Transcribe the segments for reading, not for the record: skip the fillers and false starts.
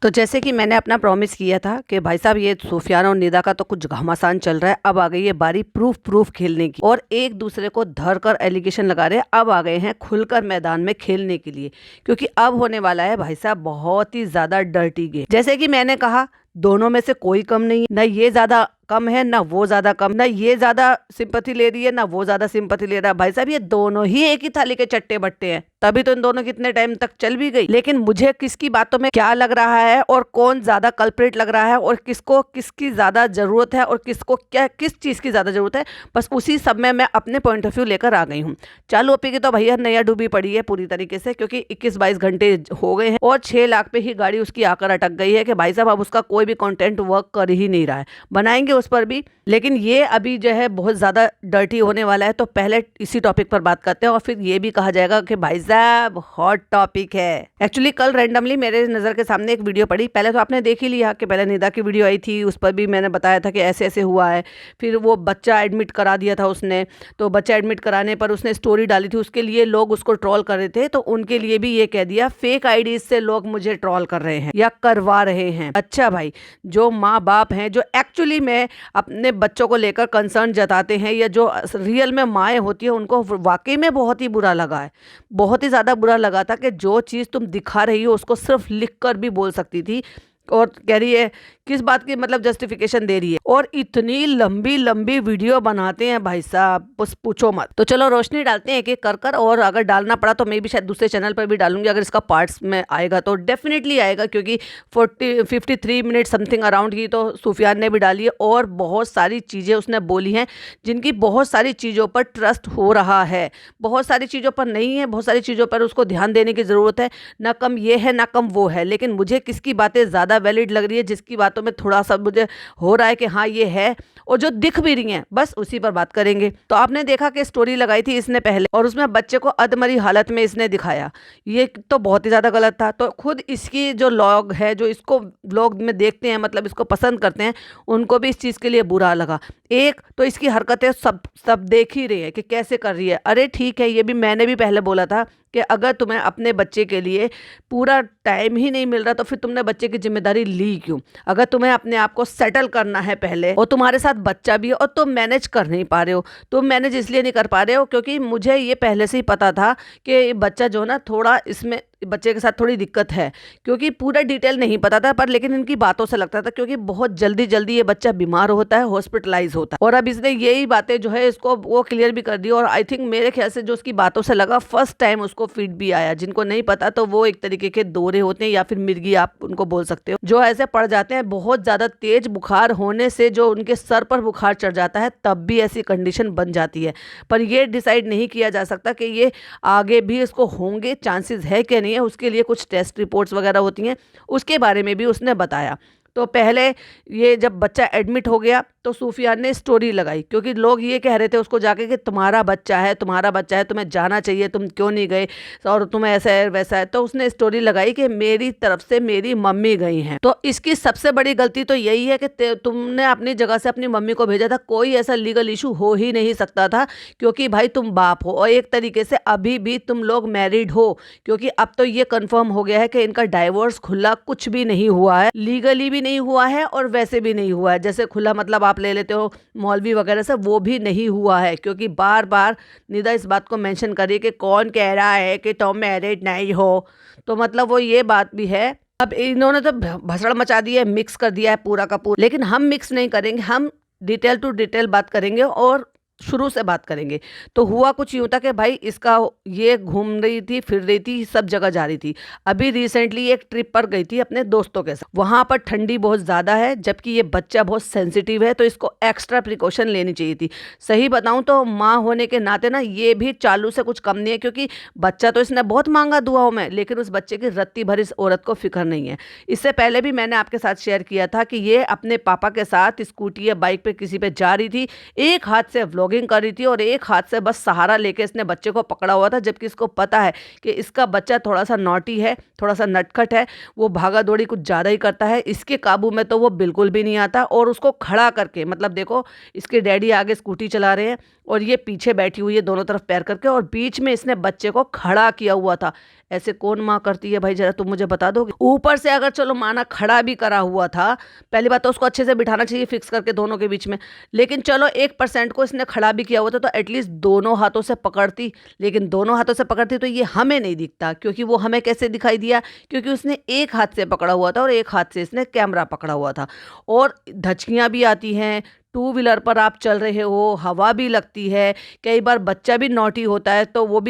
तो जैसे कि मैंने अपना प्रॉमिस किया था कि भाई साहब ये सुफियान और निदा का तो कुछ घमासान चल रहा है, अब आ गई है बारी प्रूफ प्रूफ खेलने की और एक दूसरे को धर कर एलिगेशन लगा रहे हैं। अब आ गए हैं खुलकर मैदान में खेलने के लिए, क्योंकि अब होने वाला है भाई साहब बहुत ही ज्यादा डर्टी गेम। जैसे कि मैंने कहा, दोनों में से कोई कम नहीं है, ना ये ज्यादा कम है ना वो ज्यादा कम, ना ये ज्यादा सिंपैथी ले रही है ना वो ज्यादा सिंपैथी ले रहा है। भाई साहब ये दोनों ही एक ही थाली के चट्टे बट्टे हैं, तभी तो इन दोनों कितने टाइम तक चल भी गई। लेकिन मुझे किसकी बातों में क्या लग रहा है और कौन ज्यादा कल्प्रिट लग रहा है और किसको किसकी ज्यादा जरूरत है और किसको क्या किस चीज की ज्यादा जरूरत है, बस उसी सब में मैं अपने पॉइंट ऑफ व्यू लेकर आ गई हूँ। चालू ओपी की तो भैया नया डूबी पड़ी है पूरी तरीके से, क्योंकि 21-22 घंटे हो गए हैं और 6 लाख पे ही गाड़ी उसकी आकर अटक गई है कि भाई साहब अब उसका कोई भी कंटेंट वर्क कर ही नहीं रहा है। बनाएंगे उस पर भी, लेकिन ये अभी जो है बहुत ज़्यादा डर्टी होने वाला है। तो पहले इसी टॉपिक पर बात करते हैं और फिर ये भी कहा जाएगा कि भाई साहब हॉट टॉपिक है। एक्चुअली कल रैंडमली मेरे नज़र के सामने एक वीडियो पड़ी। पहले तो आपने देख ही लिया कि पहले निदा की वीडियो आई थी, उस पर भी मैंने बताया था कि ऐसे ऐसे हुआ है। फिर वो बच्चा एडमिट करा दिया था उसने, तो बच्चा एडमिट कराने पर उसने स्टोरी डाली थी, उसके लिए लोग उसको ट्रोल कर रहे थे। तो उनके लिए भी ये कह दिया फेक आईडीज से लोग मुझे ट्रोल कर रहे हैं या करवा रहे हैं। अच्छा भाई, जो माँ बाप हैं जो एक्चुअली में अपने बच्चों को लेकर कंसर्न जताते हैं या जो रियल में माएँ होती हैं, उनको वाकई में बहुत ही बुरा लगा है। बहुत ही ज़्यादा बुरा लगा था कि जो चीज़ तुम दिखा रही हो उसको सिर्फ लिख कर भी बोल सकती थी, और कह रही है किस बात की मतलब जस्टिफिकेशन दे रही है। और इतनी लंबी लंबी वीडियो बनाते हैं भाई साहब, बस पूछो मत। तो चलो रोशनी डालते हैं एक एक कर कर, और अगर डालना पड़ा तो मैं भी शायद दूसरे चैनल पर भी डालूंगी। अगर इसका पार्ट्स में आएगा तो डेफिनेटली आएगा, क्योंकि 53 मिनट समथिंग अराउंड की तो सुफियान ने भी डाली है और बहुत सारी चीज़ें उसने बोली हैं जिनकी बहुत सारी चीज़ों पर ट्रस्ट हो रहा है, बहुत सारी चीज़ों पर नहीं है, बहुत सारी चीज़ों पर उसको ध्यान देने की ज़रूरत है। ना कम ये है ना कम वो है, लेकिन मुझे किसकी बातें ज़्यादा वैलिड लग रही है, जिसकी बातों में थोड़ा सा मुझे हो रहा है कि हाँ ये है, और जो दिख भी रही हैं बस उसी पर बात करेंगे। तो आपने देखा कि स्टोरी लगाई थी इसने पहले और उसमें बच्चे को अधमरी हालत में इसने दिखाया, ये तो बहुत ही ज़्यादा गलत था। तो खुद इसकी जो लोग है जो इसको व्लॉग में देखते हैं, मतलब इसको पसंद करते हैं, उनको भी इस चीज़ के लिए बुरा लगा। एक तो इसकी हरकतें सब सब देख ही रहे हैं कि कैसे कर रही है। अरे ठीक है, ये भी मैंने भी पहले बोला था कि अगर तुम्हें अपने बच्चे के लिए पूरा टाइम ही नहीं मिल रहा तो फिर तुमने बच्चे की जिम्मेदारी ली क्यों? अगर तुम्हें अपने आप को सेटल करना है पहले और तुम्हारे साथ बच्चा भी है और तुम मैनेज कर नहीं पा रहे हो, तुम मैनेज इसलिए नहीं कर पा रहे हो क्योंकि मुझे ये पहले से ही पता था कि बच्चा जो ना थोड़ा इसमें बच्चे के साथ थोड़ी दिक्कत है, क्योंकि पूरा डिटेल नहीं पता था, पर लेकिन इनकी बातों से लगता था क्योंकि बहुत जल्दी जल्दी ये बच्चा बीमार होता है, हॉस्पिटलाइज होता है। और अब इसने यही बातें जो है इसको वो क्लियर भी कर दी। और आई थिंक मेरे ख्याल से जो उसकी बातों से लगा फर्स्ट टाइम उसको फीड भी आया। जिनको नहीं पता तो वो एक तरीके के दौरे होते हैं या फिर मिर्गी आप उनको बोल सकते हो, जो ऐसे पड़ जाते हैं बहुत ज्यादा तेज बुखार होने से, जो उनके सर पर बुखार चढ़ जाता है तब भी ऐसी कंडीशन बन जाती है। पर ये डिसाइड नहीं किया जा सकता कि ये आगे भी इसको होंगे, चांसेस है कि नहीं है। उसके लिए कुछ टेस्ट रिपोर्ट्स वगैरह होती हैं, उसके बारे में भी उसने बताया। तो पहले ये जब बच्चा एडमिट हो गया तो सुफियान ने स्टोरी लगाई, क्योंकि लोग ये कह रहे थे उसको जाके कि तुम्हारा बच्चा है, तुम्हारा बच्चा है, तुम्हें जाना चाहिए, तुम क्यों नहीं गए और तुम्हें ऐसा है वैसा है। तो उसने स्टोरी लगाई कि मेरी तरफ से मेरी मम्मी गई हैं। तो इसकी सबसे बड़ी गलती तो यही है कि तुमने अपनी जगह से अपनी मम्मी को भेजा था। कोई ऐसा लीगल इशू हो ही नहीं सकता था, क्योंकि भाई तुम बाप हो और एक तरीके से अभी भी तुम लोग मैरिड हो, क्योंकि अब तो ये कंफर्म हो गया है कि इनका डाइवोर्स खुला कुछ भी नहीं हुआ है, लीगली भी नहीं हुआ है और वैसे भी नहीं हुआ है। जैसे खुला मतलब आप ले लेते हो मौलवी वगैरह से, वो भी नहीं हुआ है, क्योंकि बार बार निदा इस बात को मेंशन करी कि कौन कह रहा है कि तुम मैरिड नहीं हो। तो मतलब वो ये बात भी है। अब इन्होंने तो भसड़ मचा दी है, मिक्स कर दिया है पूरा का पूरा, लेकिन हम मिक्स नहीं करेंगे, हम डिटेल टू डिटेल बात करेंगे और शुरू से बात करेंगे। तो हुआ कुछ यूँ था कि भाई इसका ये घूम रही थी, फिर रही थी, सब जगह जा रही थी। अभी रिसेंटली एक ट्रिप पर गई थी अपने दोस्तों के साथ, वहाँ पर ठंडी बहुत ज़्यादा है, जबकि ये बच्चा बहुत सेंसिटिव है, तो इसको एक्स्ट्रा प्रिकॉशन लेनी चाहिए थी। सही बताऊँ तो माँ होने के नाते ना ये भी चालू से कुछ कम नहीं है, क्योंकि बच्चा तो इसने बहुत मांगा दुआओं में, लेकिन उस बच्चे की रत्ती भर इस औरत को फिक्र नहीं है। इससे पहले भी मैंने आपके साथ शेयर किया था कि ये अपने पापा के साथ स्कूटी या बाइक पे किसी पे जा रही थी, एक हाथ से व्लॉगिंग कर रही थी और एक हाथ से बस सहारा लेके इसने बच्चे को पकड़ा हुआ था, जबकि इसको पता है कि इसका बच्चा थोड़ा सा नॉटी है, थोड़ा सा नटखट है, वो भागा दौड़ी कुछ ज़्यादा ही करता है, इसके काबू में तो वो बिल्कुल भी नहीं आता। और उसको खड़ा करके, मतलब देखो इसके डैडी आगे स्कूटी चला रहे हैं और ये पीछे बैठी हुई है दोनों तरफ पैर करके, और बीच में इसने बच्चे को खड़ा किया हुआ था। ऐसे कौन माँ करती है भाई, जरा तुम मुझे बता दोगे। ऊपर से अगर चलो माना खड़ा भी करा हुआ था, पहली बात तो उसको अच्छे से बिठाना चाहिए फिक्स करके दोनों के बीच में, लेकिन चलो 1% को इसने खड़ा भी किया हुआ था तो एटलीस्ट दोनों हाथों से पकड़ती, लेकिन दोनों हाथों से पकड़ती तो ये हमें नहीं दिखता, क्योंकि वो हमें कैसे दिखाई दिया, क्योंकि उसने एक हाथ से पकड़ा हुआ था और एक हाथ से इसने कैमरा पकड़ा हुआ था। और धचकियाँ भी आती हैं, टू व्हीलर पर आप चल रहे हो, हवा भी लगती है, कई बार बच्चा भी नॉटी होता है तो वो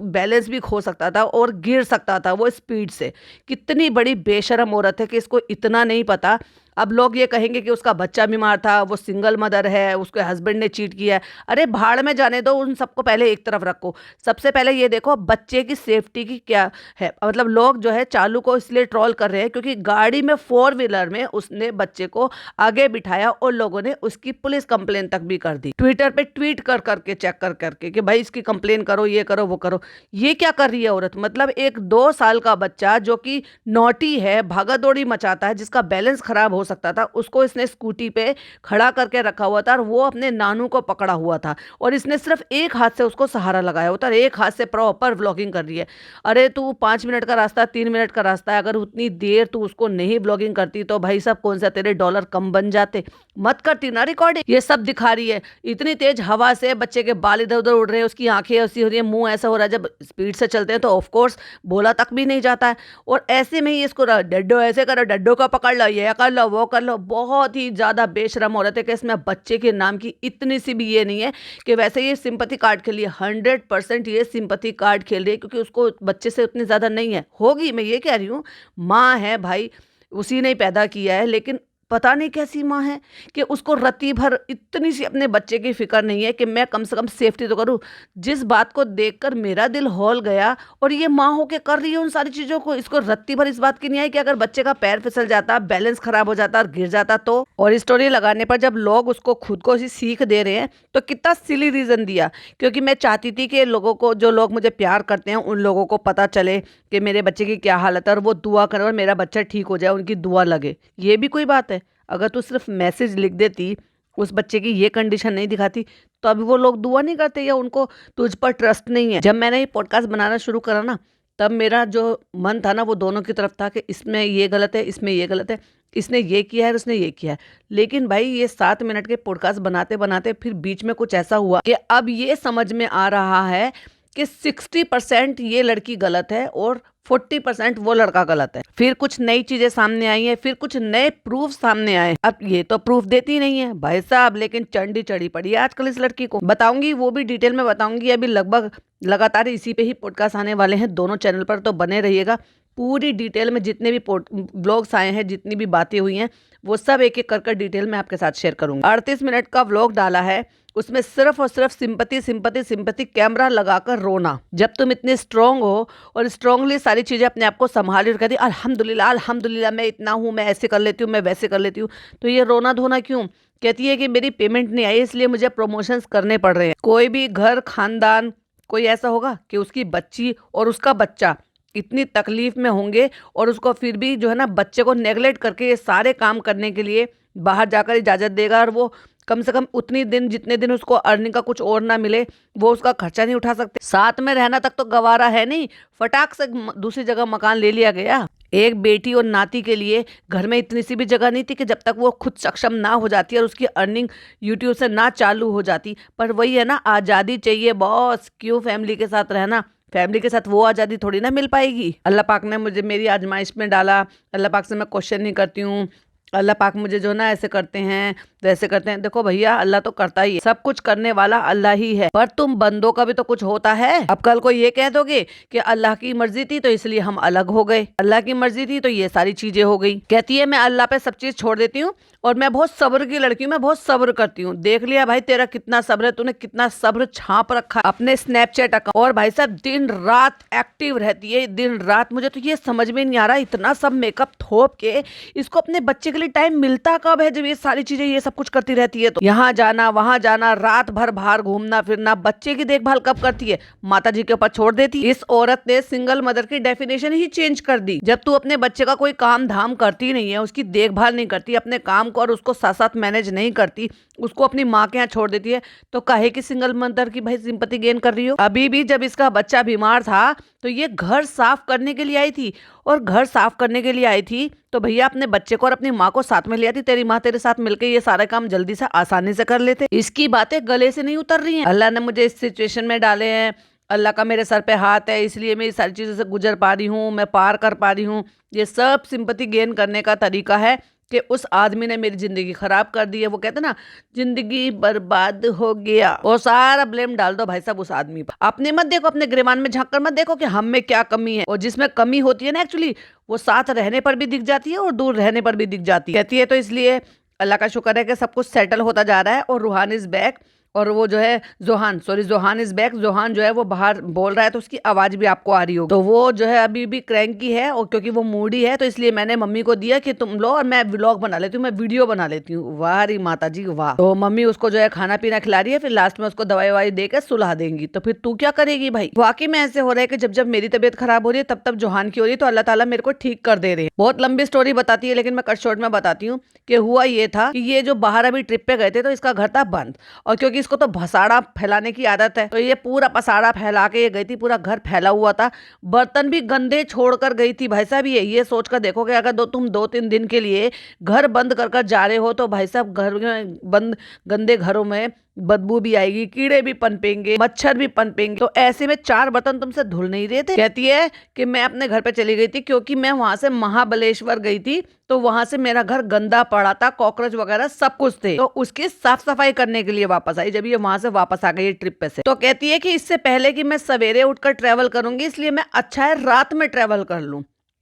बैलेंस भी खो सकता था और गिर सकता था वो स्पीड से। कितनी बड़ी बेशरम औरत है कि इसको इतना नहीं पता। अब लोग ये कहेंगे कि उसका बच्चा बीमार था, वो सिंगल मदर है, उसके हस्बैंड ने चीट किया है। अरे भाड़ में जाने दो, उन सबको पहले एक तरफ रखो। सबसे पहले ये देखो बच्चे की सेफ्टी की क्या है। मतलब लोग जो है चालू को इसलिए ट्रोल कर रहे हैं क्योंकि गाड़ी में 4 व्हीलर में उसने बच्चे को आगे बिठाया और लोगों ने उसकी पुलिस कंप्लेन तक भी कर दी। ट्विटर पे ट्वीट कर करके चेक कर करके कि भाई इसकी कंप्लेन करो, ये करो वो करो। ये क्या कर रही है औरत। मतलब एक 2 साल का बच्चा जो कि नॉटी है, भागा दौड़ी मचाता है, जिसका बैलेंस खराब हो सकता था, उसको इसने स्कूटी पे खड़ा करके रखा हुआ था और वो अपने नानू को पकड़ा हुआ था और इसने सिर्फ एक हाथ से उसको सहारा लगाया हुआ था और एक हाथ से प्रॉपर व्लॉगिंग कर रही है। अरे तू 5 मिनट का रास्ता, 3 मिनट का रास्ता है, अगर उतनी देर तू उसको नहीं व्लॉगिंग करती तो भाई साहब कौन सा तेरे डॉलर कम बन जाते। मत करती ना रिकॉर्डिंग। ये सब दिखा रही है, इतनी तेज हवा से बच्चे के बाल इधर उधर उड़ रहे हैं, उसकी आंखें ऐसी हो रही है, मुंह ऐसा हो रहा है। जब स्पीड से चलते हैं तो ऑफकोर्स बोला तक भी नहीं जाता है और ऐसे में ही इसको डड्डो ऐसे करो, डड्डो का पकड़ लो, ये कर लो वो कर लो। बहुत ही ज्यादा बेशरम औरत है कि इसमें बच्चे के नाम की इतनी सी भी ये नहीं है कि वैसे ये सिंपैथी कार्ड खेल रही है। 100% ये सिंपैथी कार्ड खेल रही है क्योंकि उसको बच्चे से उतनी ज्यादा नहीं है, होगी, मैं ये कह रही हूँ। माँ है भाई, उसी ने पैदा किया है, लेकिन पता नहीं कैसी माँ है कि उसको रत्ती भर इतनी सी अपने बच्चे की फिक्र नहीं है कि मैं कम से कम सेफ्टी तो करूँ। जिस बात को देखकर मेरा दिल हौल गया, और ये माँ होके कर रही है उन सारी चीज़ों को। इसको रत्ती भर इस बात की नहीं आई कि अगर बच्चे का पैर फिसल जाता, बैलेंस खराब हो जाता और गिर जाता तो। और स्टोरी लगाने पर जब लोग उसको खुद को ऐसी सीख दे रहे हैं तो कितना सिली रीज़न दिया, क्योंकि मैं चाहती थी कि लोगों को, जो लोग मुझे प्यार करते हैं उन लोगों को पता चले कि मेरे बच्चे की क्या हालत है और वो दुआ करें और मेरा बच्चा ठीक हो जाए, उनकी दुआ लगे। ये भी कोई बात है। अगर तू सिर्फ मैसेज लिख देती, उस बच्चे की ये कंडीशन नहीं दिखाती, तो अभी वो लोग दुआ नहीं करते या उनको तुझ पर ट्रस्ट नहीं है। जब मैंने ये पॉडकास्ट बनाना शुरू करा ना, तब मेरा जो मन था ना वो दोनों की तरफ था कि इसमें ये गलत है, इसमें ये गलत है, इसने ये किया है, उसने ये किया है। लेकिन भाई ये 7 मिनट के पॉडकास्ट बनाते बनाते फिर बीच में कुछ ऐसा हुआ कि अब ये समझ में आ रहा है कि 60% ये लड़की गलत है और 40% वो लड़का गलत है। फिर कुछ नई चीजें सामने आई हैं, फिर कुछ नए प्रूफ सामने आए। अब ये तो प्रूफ देती नहीं है भाई साहब, लेकिन चंडी चढ़ी पड़ी है आजकल इस लड़की को। बताऊंगी, वो भी डिटेल में बताऊंगी। अभी लगभग लगातार इसी पे ही पॉडकास्ट आने वाले हैं दोनों चैनल पर, तो बने रहिएगा। पूरी डिटेल में जितने भी ब्लॉग्स आए हैं, जितनी भी बातें हुई हैं, वो सब एक एक कर डिटेल में आपके साथ शेयर करूंगी। 38 मिनट का व्लॉग डाला है, उसमें सिर्फ और सिर्फ सिंपैथी सिंपैथी सिंपैथी, कैमरा लगाकर रोना। जब तुम इतने स्ट्रांग हो और स्ट्रांगली सारी चीज़ें अपने आप को संभाली और कहती अल्हम्दुलिल्लाह अल्हम्दुलिल्लाह मैं इतना हूँ, मैं ऐसे कर लेती हूँ, मैं वैसे कर लेती हूँ, तो ये रोना धोना क्यों। कहती है कि मेरी पेमेंट नहीं आई इसलिए मुझे प्रमोशंस करने पड़ रहे हैं। कोई भी घर खानदान, कोई ऐसा होगा कि उसकी बच्ची और उसका बच्चा इतनी तकलीफ में होंगे और उसको फिर भी जो है ना बच्चे को नेगलेक्ट करके ये सारे काम करने के लिए बाहर जाकर इजाज़त देगा, और वो कम से कम उतनी दिन जितने दिन उसको अर्निंग का कुछ और ना मिले वो उसका खर्चा नहीं उठा सकते। साथ में रहना तक तो गवारा है नहीं, फटाक से दूसरी जगह मकान ले लिया गया। एक बेटी और नाती के लिए घर में इतनी सी भी जगह नहीं थी कि जब तक वो खुद सक्षम ना हो जाती और उसकी अर्निंग यूट्यूब से ना चालू हो जाती। पर वही है ना, आज़ादी चाहिए बॉस, क्यों फैमिली के साथ रहना। फैमिली के साथ वो आज़ादी थोड़ी ना मिल पाएगी। अल्लाह पाक ने मुझे मेरी आजमाइश में डाला, अल्लाह पाक से मैं क्वेश्चन नहीं करती हूँ, अल्लाह पाक मुझे जो ना ऐसे करते हैं वैसे करते हैं। देखो भैया, अल्लाह तो करता ही है, सब कुछ करने वाला अल्लाह ही है, पर तुम बंदों का भी तो कुछ होता है। अब कल को ये कह दोगे कि अल्लाह की मर्जी थी तो इसलिए हम अलग हो गए, अल्लाह की मर्जी थी तो ये सारी चीजें हो गई। कहती है मैं अल्लाह पे सब चीज छोड़ देती हूँ और मैं बहुत सब्र की लड़की हूँ, मैं बहुत सब्र करती हूँ। देख लिया भाई तेरा कितना सब्र है, तूने कितना सब्र छाप रखा अपने स्नैपचैट अकाउंट। और भाई साहब दिन रात एक्टिव रहती है, दिन रात। मुझे तो ये समझ में नहीं आ रहा, इतना सब मेकअप थोप के इसको अपने बच्चे के लिए एक्चुअली टाइम मिलता कब है जब ये सारी चीजें ये सब कुछ करती रहती है। तो यहाँ जाना वहां जाना, रात भर बाहर घूमना फिरना, बच्चे की देखभाल कब करती है, माता जी के ऊपर छोड़ देती है। इस औरत ने सिंगल मदर की डेफिनेशन ही चेंज कर दी। जब तू अपने बच्चे का कोई काम धाम करती नहीं है, उसकी देखभाल नहीं करती, अपने काम को और उसको साथ साथ मैनेज नहीं करती, उसको अपनी माँ के यहाँ छोड़ देती है, तो काहे की सिंगल मदर की भाई सिंपैथी गेन कर रही हो। अभी भी जब इसका बच्चा बीमार था तो ये घर साफ करने के लिए आई थी, और घर साफ करने के लिए आई थी तो भैया अपने बच्चे को और अपनी माँ को साथ में ले आती, तेरी माँ तेरे साथ मिलकर ये सारा काम जल्दी से आसानी से कर लेते। इसकी बातें गले से नहीं उतर रही हैं। अल्लाह ने मुझे इस सिचुएशन में डाले हैं, अल्लाह का मेरे सर पे हाथ है, इसलिए मैं इस सारी चीज़ों से गुजर पा रही हूँ, मैं पार कर पा रही हूँ। ये सब सिंपैथी गेन करने का तरीका है कि उस आदमी ने मेरी जिंदगी खराब कर दी है। वो कहते ना जिंदगी बर्बाद हो गया, और सारा ब्लेम डाल दो भाई साहब उस आदमी पर। अपने मत देखो, अपने गिरबान में झांक कर मत देखो कि हम में क्या कमी है, और जिसमें कमी होती है ना एक्चुअली वो साथ रहने पर भी दिख जाती है और दूर रहने पर भी दिख जाती है। कहती है तो इसलिए अल्लाह का शुक्र है कि सब कुछ सेटल होता जा रहा है, और रूहान इज बैक। और वो जो है जोहान इज बैक, जोहान जो है वो बाहर बोल रहा है तो उसकी आवाज भी आपको आ रही होगी। तो वो जो है अभी भी क्रैंकी है, और क्योंकि वो मूडी है तो इसलिए मैंने मम्मी को दिया कि तुम लो और मैं व्लॉग बना लेती हूँ, मैं वीडियो बना लेती हूँ। वाह री माता जी वाह। तो मम्मी उसको जो है खाना पीना खिला रही है, फिर लास्ट में उसको दवाई ववाई देकर सुला देंगी। तो फिर तू क्या करेगी भाई। वाकई में ऐसे हो रहा है कि जब जब मेरी तबीयत खराब हो रही है तब तब जोहान की हो रही है, तो अल्लाह ताला मेरे को ठीक कर दे रहे हैं। बहुत लंबी स्टोरी बताती है, लेकिन मैं कट शॉर्ट में बताती हूँ कि हुआ ये था कि ये जो बाहर अभी ट्रिप पे गए थे तो इसका घर था बंद, और क्योंकि इसको तो भसाड़ा फैलाने की आदत है तो ये पूरा पसाड़ा फैला के ये गई थी, पूरा घर फैला हुआ था, बर्तन भी गंदे छोड़कर गई थी भाई साहब। ये सोचकर देखो कि अगर तुम 2-3 दिन के लिए घर बंद कर जा रहे हो तो भाई साहब घर में बंद गंदे घरों में बदबू भी आएगी, कीड़े भी पनपेंगे, मच्छर भी पनपेंगे। तो ऐसे में 4 बर्तन तुमसे धुल नहीं रहे थे। कहती है कि मैं अपने घर पे चली गई थी क्योंकि मैं वहां से महाबलेश्वर गई थी, तो वहां से मेरा घर गंदा पड़ा था, कॉकरोच वगैरह सब कुछ थे, तो उसकी साफ सफाई करने के लिए वापस आई जब ये वहां से वापस आ गई ट्रिप पे से। तो कहती है कि इससे पहले कि मैं सवेरे उठकर ट्रेवल करूंगी, इसलिए मैं अच्छा है रात में ट्रेवल कर लूं।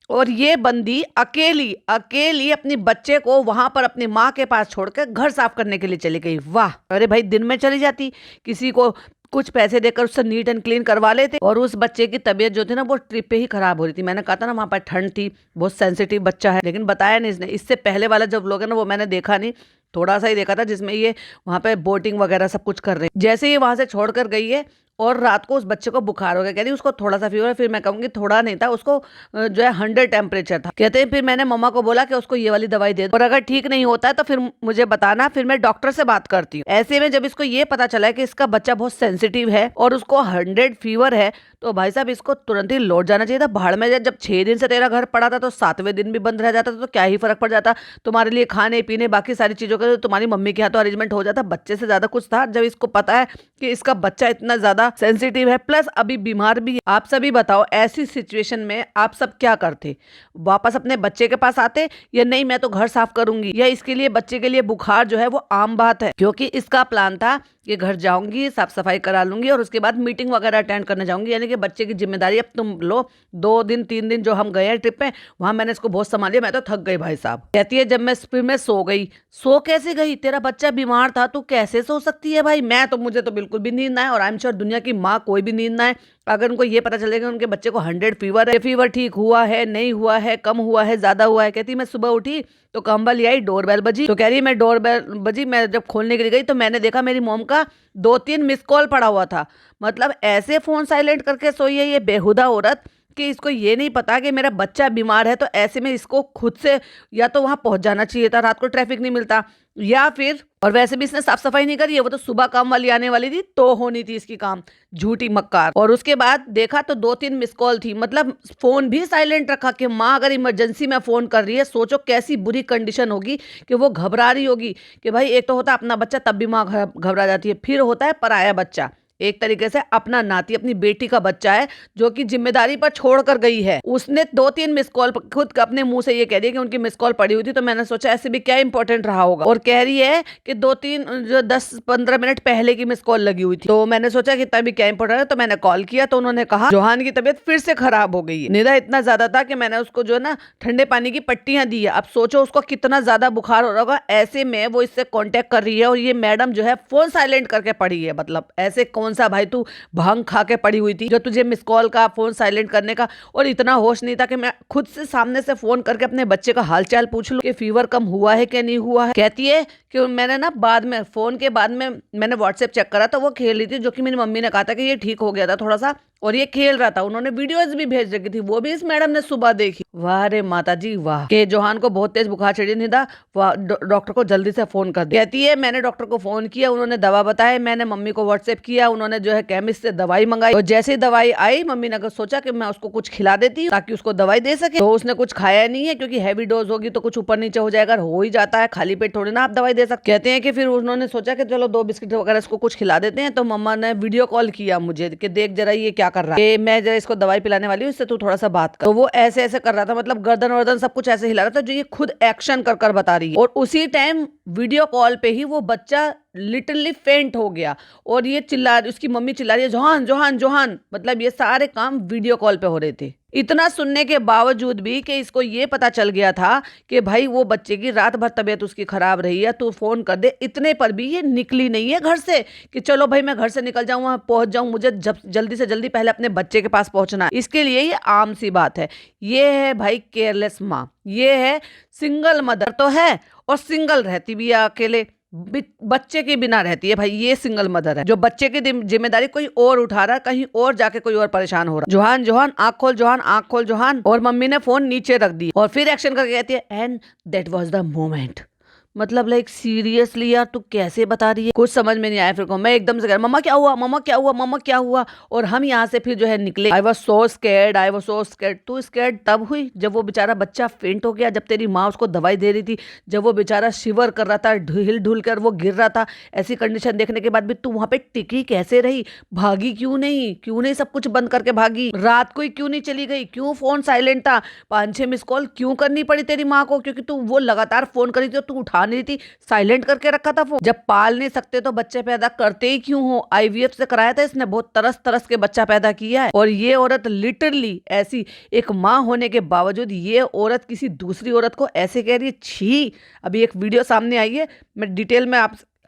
और ये बंदी अकेली अकेली अपनी बच्चे को वहां पर अपनी माँ के पास छोड़कर घर साफ करने के लिए चली गई। वाह। अरे भाई दिन में चली जाती, किसी को कुछ पैसे देकर उससे नीट एंड क्लीन करवा लेते, और उस बच्चे की तबीयत जो थी ना वो ट्रिप पे ही खराब हो रही थी। मैंने कहा था ना वहां पर ठंड थी, बहुत सेंसिटिव बच्चा है, लेकिन बताया नहीं इसने। इससे पहले वाला जब लोग है ना वो मैंने देखा नहीं, थोड़ा सा ही देखा था जिसमें ये वहां पे बोटिंग वगैरह सब कुछ कर रहे हैं। जैसे ये वहां से छोड़कर गई है और रात को उस बच्चे को बुखार हो गया, कहती उसको थोड़ा सा फीवर है, फिर मैं कहूंगी थोड़ा नहीं था, उसको जो है 100 टेम्परेचर था। कहते हैं फिर मैंने मम्मा को बोला कि उसको ये वाली दवाई दे दो, और अगर ठीक नहीं होता है तो फिर मुझे बताना, फिर मैं डॉक्टर से बात करती हूँ। ऐसे में जब इसको ये पता चला है कि इसका बच्चा बहुत सेंसिटिव है और उसको 100 फीवर है, तो भाई साहब इसको तुरंत ही लौट जाना चाहिए था बाहर में। जब 6 दिन से तेरा घर पड़ा था तो 7वें दिन भी बंद रह जाता तो क्या ही फर्क पड़ जाता तुम्हारे लिए, खाने पीने बाकी सारी चीजों का तुम्हारी मम्मी के यहाँ तो अरेंजमेंट हो जाता, बच्चे से ज्यादा कुछ था। जब इसको पता है कि इसका बच्चा इतना ज्यादा सेंसिटिव है प्लस अभी बीमार भी है, आप सभी बताओ ऐसी सिचुएशन में आप सब क्या करते? वापस अपने बच्चे के पास आते, या नहीं मैं तो घर साफ करूंगी, या इसके लिए बच्चे के लिए बुखार जो है वो आम बात है, क्योंकि इसका प्लान था कि घर जाऊंगी साफ सफाई करा लूंगी और उसके बाद मीटिंग वगैरह अटेंड करने जाऊंगी, यानी कि बच्चे की जिम्मेदारी अब तुम लो। 2 दिन 3 दिन जो हम गए हैं ट्रिप पे वहां मैंने इसको बहुत संभालिया, मैं तो थक गई भाई साहब। कहती है जब मैं फिर मैं सो गई। सो कैसे गई? तेरा बच्चा बीमार था, तू कैसे सो सकती है भाई? मैं तो मुझे तो बिल्कुल भी नींद ना है, और आई एम श्योर दुनिया की माँ कोई भी नींद ना है। अगर उनको ये पता चलेगा उनके बच्चे को 100 फीवर है, फीवर ठीक हुआ है नहीं हुआ है, कम हुआ है ज्यादा हुआ है। कहती मैं सुबह उठी तो कंबल आई, डोरबेल बजी, तो कह रही मैं डोरबेल बजी, मैं जब खोलने के लिए गई तो मैंने देखा मेरी मॉम का 2-3 मिस कॉल पड़ा हुआ था। मतलब ऐसे फोन साइलेंट करके सोई है ये बेहुदा औरत कि इसको ये नहीं पता कि मेरा बच्चा बीमार है, तो ऐसे में इसको खुद से या तो वहां पहुंच जाना चाहिए था, रात को ट्रैफिक नहीं मिलता, या फिर, और वैसे भी इसने साफ सफाई नहीं करी है, वो तो सुबह काम वाली आने वाली थी तो होनी थी इसकी काम, झूठी मक्कार। और उसके बाद देखा तो 2-3 मिस कॉल थी, मतलब फोन भी साइलेंट रखा कि माँ अगर इमरजेंसी में फोन कर रही है, सोचो कैसी बुरी कंडीशन होगी कि वो घबरा रही होगी कि भाई एक तो होता है अपना बच्चा तब भी माँ घबरा जाती है, फिर होता है पराया बच्चा, एक तरीके से अपना नाती अपनी बेटी का बच्चा है जो कि जिम्मेदारी पर छोड़ कर गई है। उसने 2-3 मिस कॉल खुद अपने मुंह से ये कह दिया कि उनकी मिस कॉल पड़ी हुई थी, तो मैंने सोचा ऐसे भी क्या इंपॉर्टेंट रहा होगा, और कह रही है कि 2-3 जो 10-15 मिनट पहले की मिस कॉल लगी हुई थी, तो मैंने सोचा कि तभी क्या इंपॉर्टेंट है, तो मैंने कॉल किया तो उन्होंने कहा जोहान की तबीयत फिर से खराब हो गई है। निदा इतना ज्यादा था कि मैंने उसको जो है ना ठंडे पानी की पट्टियां दी है। अब सोचो उसको कितना ज्यादा बुखार हो रहा होगा, ऐसे में वो इससे कॉन्टेक्ट कर रही है और ये मैडम जो है फोन साइलेंट करके पड़ी है। मतलब ऐसे कौन कौन सा भाई तू भांग खा के पड़ी हुई थी जो तुझे मिस कॉल का, फोन साइलेंट करने का और इतना होश नहीं था कि मैं खुद से सामने से फोन करके अपने बच्चे का हालचाल पूछ लूं कि फीवर कम हुआ है कि नहीं हुआ है। कहती है कि मैंने ना बाद में फोन के बाद में मैंने व्हाट्सएप चेक करा तो वो खेल रही थी, जो कि मेरी मम्मी ने कहा था कि ये ठीक हो गया था थोड़ा सा और ये खेल रहा था। उन्होंने वीडियोस भी भेज रखी थी, वो भी इस मैडम ने सुबह देखी। वाह रे माता जी वाह, के जोहान को बहुत तेज बुखार चढ़ी नहीं था, डॉक्टर को जल्दी से फोन कर दिया। कहती है मैंने डॉक्टर को फोन किया, उन्होंने दवा बताया, मैंने मम्मी को व्हाट्सएप किया, उन्होंने जो है केमिस्ट से दवाई मंगाई और जैसे ही दवाई आई मम्मी ने सोचा कि मैं उसको कुछ खिला देती हूँ ताकि उसको दवाई दे सके। तो उसने कुछ खाया नहीं है क्योंकि हैवी डोज होगी तो कुछ ऊपर नीचे हो जाएगा, हो ही जाता है, खाली पेट थोड़ी ना आप दवाई दे सकते। कहते हैं कि फिर उन्होंने सोचा कि चलो 2 बिस्किट वगैरह इसको कुछ खिला देते हैं। तो मम्मा ने वीडियो कॉल किया मुझे कि देख जरा ये क्या कर रहा है, मैं जरा इसको दवाई पिलाने वाली हूँ, इससे तू थोड़ा सा बात कर। तो वो ऐसे ऐसे कर रहा था, मतलब गर्दन वर्दन सब कुछ ऐसे हिला रहा था जो ये खुद एक्शन कर कर बता रही है। और उसी टाइम वीडियो कॉल पे ही वो बच्चा लिटरली फेंट हो गया और ये उसकी मम्मी चिल्ला रही है जोहान जोहान जोहान, मतलब ये सारे काम वीडियो कॉल पे हो रहे थे। इतना सुनने के बावजूद भी कि इसको ये पता चल गया था कि भाई वो बच्चे की रात भर तबीयत उसकी खराब रही है, तू फोन कर दे, इतने पर भी ये निकली नहीं है घर से कि चलो भाई मैं घर से निकल जाऊं, वहां पहुंच जाऊं, मुझे जल्दी से जल्दी पहले अपने बच्चे के पास पहुंचना है। इसके लिए ये आम सी बात है। ये है भाई केयरलेस माँ, ये है सिंगल मदर तो है और सिंगल रहती भी है, अकेले बच्चे के बिना रहती है। भाई ये सिंगल मदर है जो बच्चे की जिम्मेदारी कोई और उठा रहा है, कहीं और जाके कोई और परेशान हो रहा है। जोहान जोहान आंख खोल, जोहान आंख खोल जोहान। और मम्मी ने फोन नीचे रख दी और फिर एक्शन करके कहती है and that was the moment. मतलब लाइक सीरियसली यार तू कैसे बता रही है, कुछ समझ में नहीं आया। फिर को मैं एकदम से कह मम्मा क्या हुआ, मम्मा क्या हुआ, मम्मा क्या हुआ। और हम यहाँ से फिर जो है निकले। I was so scared, I was so scared. तू स्कैर्ड तब हुई जब वो बेचारा बच्चा फेंट हो गया, जब तेरी माँ उसको दवाई दे रही थी, जब वो बेचारा शिवर कर रहा था, हिल ढुल कर वो गिर रहा था। ऐसी कंडीशन देखने के बाद भी तू वहां पे टिकी कैसे रही, भागी क्यों नहीं सब कुछ बंद करके भागी, रात को ही क्यों नहीं चली गई, क्यों फोन साइलेंट था, 5-6 मिस कॉल क्यों करनी पड़ी तेरी माँ को, क्योंकि तू वो लगातार फोन करी थी, तू उठा नहीं थी, साइलेंट करके रखा था फोन। जब पाल नहीं सकते तो बच्चे पैदा करते ही क्यों हो। आईवीएफ से कराया था इसने, बहुत तरस तरस के बच्चा पैदा किया है। और ये औरत लिटरली ऐसी एक माँ होने के बावजूद ये औरत किसी दूसरी औरत को ऐसे कह रही है, छी। अभी एक वीडियो सामने आई है, मैं डिटेल में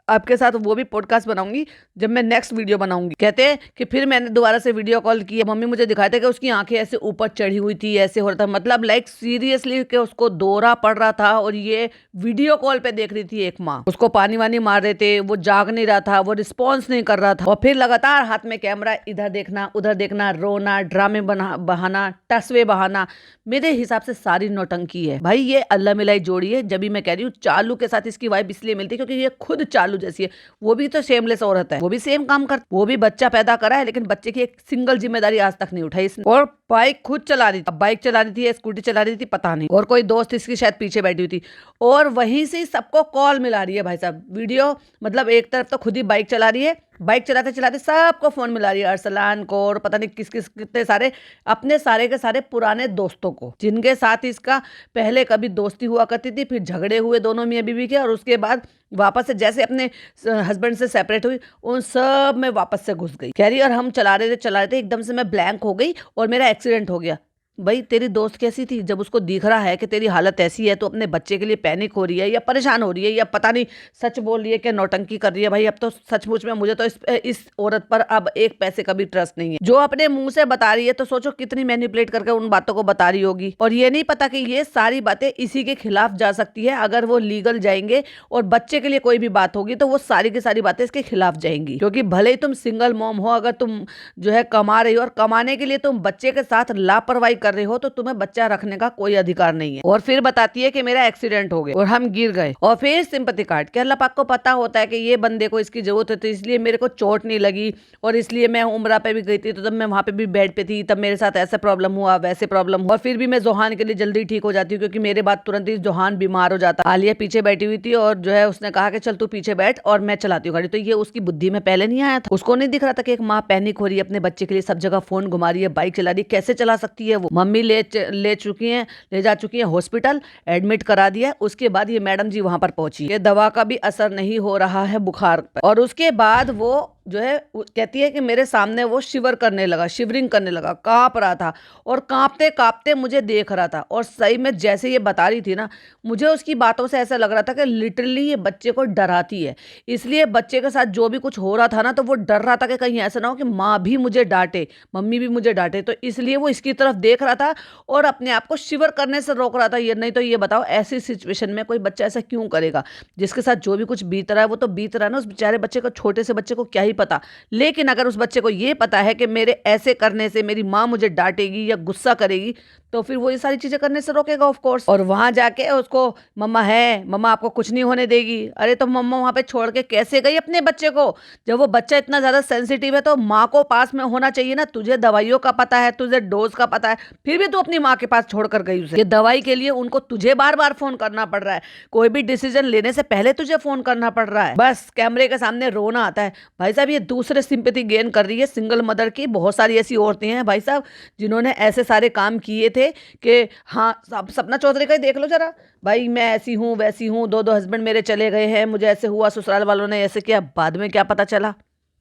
आपके साथ वो भी पॉडकास्ट बनाऊंगी जब मैं नेक्स्ट वीडियो बनाऊंगी। कहते हैं कि फिर मैंने दोबारा से वीडियो कॉल किया, मम्मी मुझे दिखाए थे कि उसकी आंखें ऐसे ऊपर चढ़ी हुई थी, ऐसे हो रहा था, मतलब लाइक सीरियसली कि उसको दौरा पड़ रहा था और ये वीडियो कॉल पे देख रही थी एक माँ। उसको पानी वानी मार रहे थे, वो जाग नहीं रहा था, वो रिस्पॉन्स नहीं कर रहा था और फिर लगातार हाथ में कैमरा, इधर देखना उधर देखना, रोना, ड्रामे बहाना, टसवे बहाना। मेरे हिसाब से सारी नौटंकी है भाई। ये अल्लाह मिलाई जोड़ी है। जब भी मैं कह रही हूँ चालू के साथ इसकी वाइफ इसलिए मिलती है क्योंकि ये खुद चालू जैसी है, वो भी तो शेमलेस औरत है, वो भी सेम काम करती, वो भी बच्चा पैदा करा है लेकिन बच्चे की एक सिंगल जिम्मेदारी आज तक नहीं उठाई इसने। और बाइक खुद चला रही थी, बाइक चला रही थी या स्कूटी चला रही थी पता नहीं, और कोई दोस्त इसकी शायद पीछे बैठी हुई थी और वहीं से सबको कॉल मिला रही है। भाई साहब वीडियो, मतलब एक तरफ तो खुद ही बाइक चला रही है, बाइक चलाते चलाते सबको फोन मिला रही है, अरसलान को और पता नहीं किस किस कितने सारे अपने सारे के सारे पुराने दोस्तों को, जिनके साथ इसका पहले कभी दोस्ती हुआ करती थी, फिर झगड़े हुए दोनों मियां बीवी के और उसके बाद वापस से जैसे अपने हस्बैंड से सेपरेट हुई उन सब में वापस से घुस गई। कह रही और हम चला रहे थे एकदम से मैं ब्लैंक हो गई और मेरा एक्सीडेंट हो गया। भाई तेरी दोस्त कैसी थी जब उसको दिख रहा है कि तेरी हालत ऐसी है तो अपने बच्चे के लिए पैनिक हो रही है या परेशान हो रही है या पता नहीं सच बोल रही है कि नौटंकी कर रही है। भाई अब तो सचमुच में मुझे तो इस औरत पर अब एक पैसे का भी ट्रस्ट नहीं है। जो अपने मुंह से बता रही है तो सोचो कितनी मैनिपुलेट करके उन बातों को बता रही होगी। और ये नहीं पता कि ये सारी बातें इसी के खिलाफ जा सकती है। अगर वो लीगल जाएंगे और बच्चे के लिए कोई भी बात होगी तो वो सारी की सारी बातें इसके खिलाफ जाएंगी। क्योंकि भले ही तुम सिंगल मॉम हो, अगर तुम जो है कमा रही हो और कमाने के लिए तुम बच्चे के साथ लापरवाही कर रहे हो तो तुम्हें बच्चा रखने का कोई अधिकार नहीं है। और फिर बताती है कि मेरा एक्सीडेंट हो गया और हम गिर गए और फिर सिंपैथी कार्ड के अल्लाह पाक को पता होता है कि ये बंदे को इसकी जरूरत है तो इसलिए मेरे को चोट नहीं लगी और इसलिए मैं उम्रा पे भी गई थी तो तब मैं वहां पे भी बेड पे थी, तब मेरे साथ ऐसा प्रॉब्लम हुआ वैसे प्रॉब्लम हुआ और फिर भी मैं जोहान के लिए जल्दी ठीक हो जाती हूँ क्योंकि मेरे बाद तुरंत ही जोहान बीमार हो जाता। आलिया पीछे बैठी हुई थी और जो है उसने कहा कि चल तू पीछे बैठ और मैं चलाती हूँ गाड़ी। तो ये उसकी बुद्धि में पहले नहीं आया था, उसको नहीं दिख रहा था कि एक माँ पैनिक हो रही है अपने बच्चे के लिए, सब जगह फोन घुमा रही है, बाइक चला रही है, कैसे चला सकती है वो। मम्मी ले जा चुकी है हॉस्पिटल, एडमिट करा दिया। उसके बाद ये मैडम जी वहां पर पहुंची, ये दवा का भी असर नहीं हो रहा है बुखार पर और उसके बाद वो जो है कहती है कि मेरे सामने वो शिवर करने लगा, शिवरिंग करने लगा, कांप रहा था और कांपते कांपते मुझे देख रहा था। और सही में जैसे ये बता रही थी ना, मुझे उसकी बातों से ऐसा लग रहा था कि लिटरली ये बच्चे को डराती है। इसलिए बच्चे के साथ जो भी कुछ हो रहा था ना, तो वो डर रहा था कि कहीं ऐसा ना हो कि माँ भी मुझे डांटे, मम्मी भी मुझे डांटे। तो इसलिए वो इसकी तरफ देख रहा था और अपने आप को शिवर करने से रोक रहा था। ये नहीं तो ये बताओ, ऐसी सिचुएशन में कोई बच्चा ऐसा क्यों करेगा? जिसके साथ जो भी कुछ बीत रहा है वो तो बीत रहा है ना, उस बेचारे बच्चे को, छोटे से बच्चे को क्या ही पता। लेकिन अगर उस बच्चे को ये पता है कि मेरे ऐसे करने से मेरी माँ मुझे डांटेगी या गुस्सा करेगी, तो फिर वो ये सारी चीजें करने से रोकेगा ऑफ कोर्स। और वहां जाके उसको मम्मा है, मम्मा आपको कुछ नहीं होने देगी। अरे तो मम्मा वहां पे छोड़ के कैसे गई अपने बच्चे को? जब वो बच्चा इतना ज्यादा सेंसिटिव है तो माँ को पास में होना चाहिए ना। तुझे दवाइयों का पता है, तुझे डोज का पता है, फिर भी तू अपनी माँ के पास छोड़कर गई उसे। ये दवाई के लिए उनको तुझे बार बार फोन करना पड़ रहा है, कोई भी डिसीजन लेने से पहले तुझे फोन करना पड़ रहा है। बस कैमरे के सामने रोना आता है। भाई साहब ये दूसरे सिंपैथी गेन कर रही है सिंगल मदर की। बहुत सारी ऐसी औरतें हैं भाई साहब जिन्होंने ऐसे सारे काम किए थे कि हाँ, सपना चौधरी का ही देख लो जरा। भाई मैं ऐसी हूँ वैसी हूँ, दो दो हस्बैंड मेरे चले गए हैं, मुझे ऐसे हुआ, ससुराल वालों ने ऐसे किया। बाद में क्या पता चला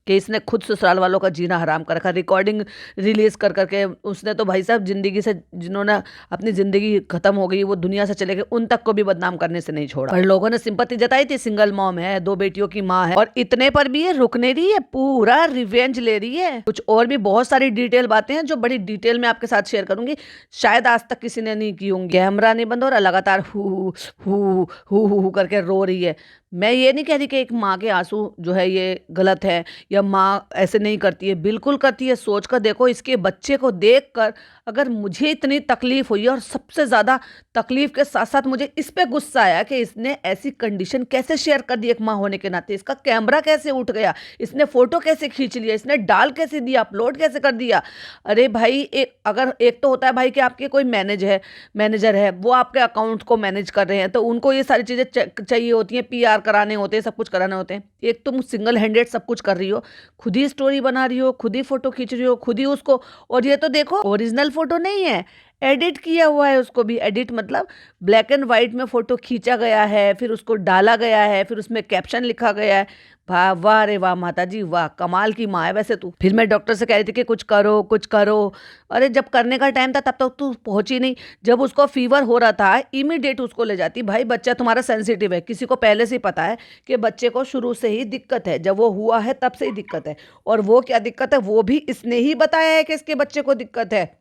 कि इसने खुद ससुराल वालों का जीना हराम कर रखा। रिकॉर्डिंग रिलीज कर करके उसने तो भाई साहब जिंदगी से, जिन्होंने अपनी जिंदगी खत्म हो गई, वो दुनिया से चले गए, उन तक को भी बदनाम करने से नहीं छोड़ा। पर लोगों ने सिंपैथी जताई थी, सिंगल मॉम है, 2 बेटियों की माँ है, और इतने पर भी ये रुक नहीं रही है, पूरा रिवेंज ले रही है। कुछ और भी बहुत सारी डिटेल बातें हैं जो बड़ी डिटेल में आपके साथ शेयर करूंगी, शायद आज तक किसी ने नहीं की होंगी। कैमरा नहीं बंद हो रहा, लगातार हु हु हु करके रो रही है। मैं ये नहीं कह रही कि एक माँ के आंसू जो है ये गलत है या माँ ऐसे नहीं करती है, बिल्कुल करती है। सोच कर देखो, इसके बच्चे को देखकर अगर मुझे इतनी तकलीफ हुई, और सबसे ज़्यादा तकलीफ के साथ साथ मुझे इस पे गुस्सा आया कि इसने ऐसी कंडीशन कैसे शेयर कर दी एक माँ होने के नाते। इसका कैमरा कैसे उठ गया, इसने फोटो कैसे खींच लिया, इसने डाल कैसे दिया, अपलोड कैसे कर दिया। अरे भाई, एक तो होता है भाई कि आपके कोई मैनेजर है, वो आपके अकाउंट को मैनेज कर रहे हैं, तो उनको ये सारी चीज़ें चाहिए होती हैं, PR कराने होते हैं, सब कुछ कराने होते हैं। एक तुम सिंगल हैंडेड सब कुछ कर रही हो, खुद ही स्टोरी बना रही हो, खुद ही फोटो खींच रही हो, खुद ही उसको। और ये तो देखो ओरिजिनल फोटो नहीं है, एडिट किया हुआ है। उसको भी एडिट मतलब ब्लैक एंड वाइट में फोटो खींचा गया है, फिर उसको डाला गया है, फिर उसमें कैप्शन लिखा गया है। वाह वाह रे वाह माता जी वाह, कमाल की माँ है वैसे तू। फिर मैं डॉक्टर से कह रही थी कि कुछ करो कुछ करो। अरे जब करने का टाइम था तब तक तू पहुंची नहीं। जब उसको फीवर हो रहा था, इमीडिएट उसको ले जाती। भाई बच्चा तुम्हारा सेंसिटिव है, किसी को पहले से ही पता है कि बच्चे को शुरू से ही दिक्कत है, जब वो हुआ है तब से ही दिक्कत है। और वो क्या दिक्कत है वो भी इसने ही बताया है कि इसके बच्चे को दिक्कत है।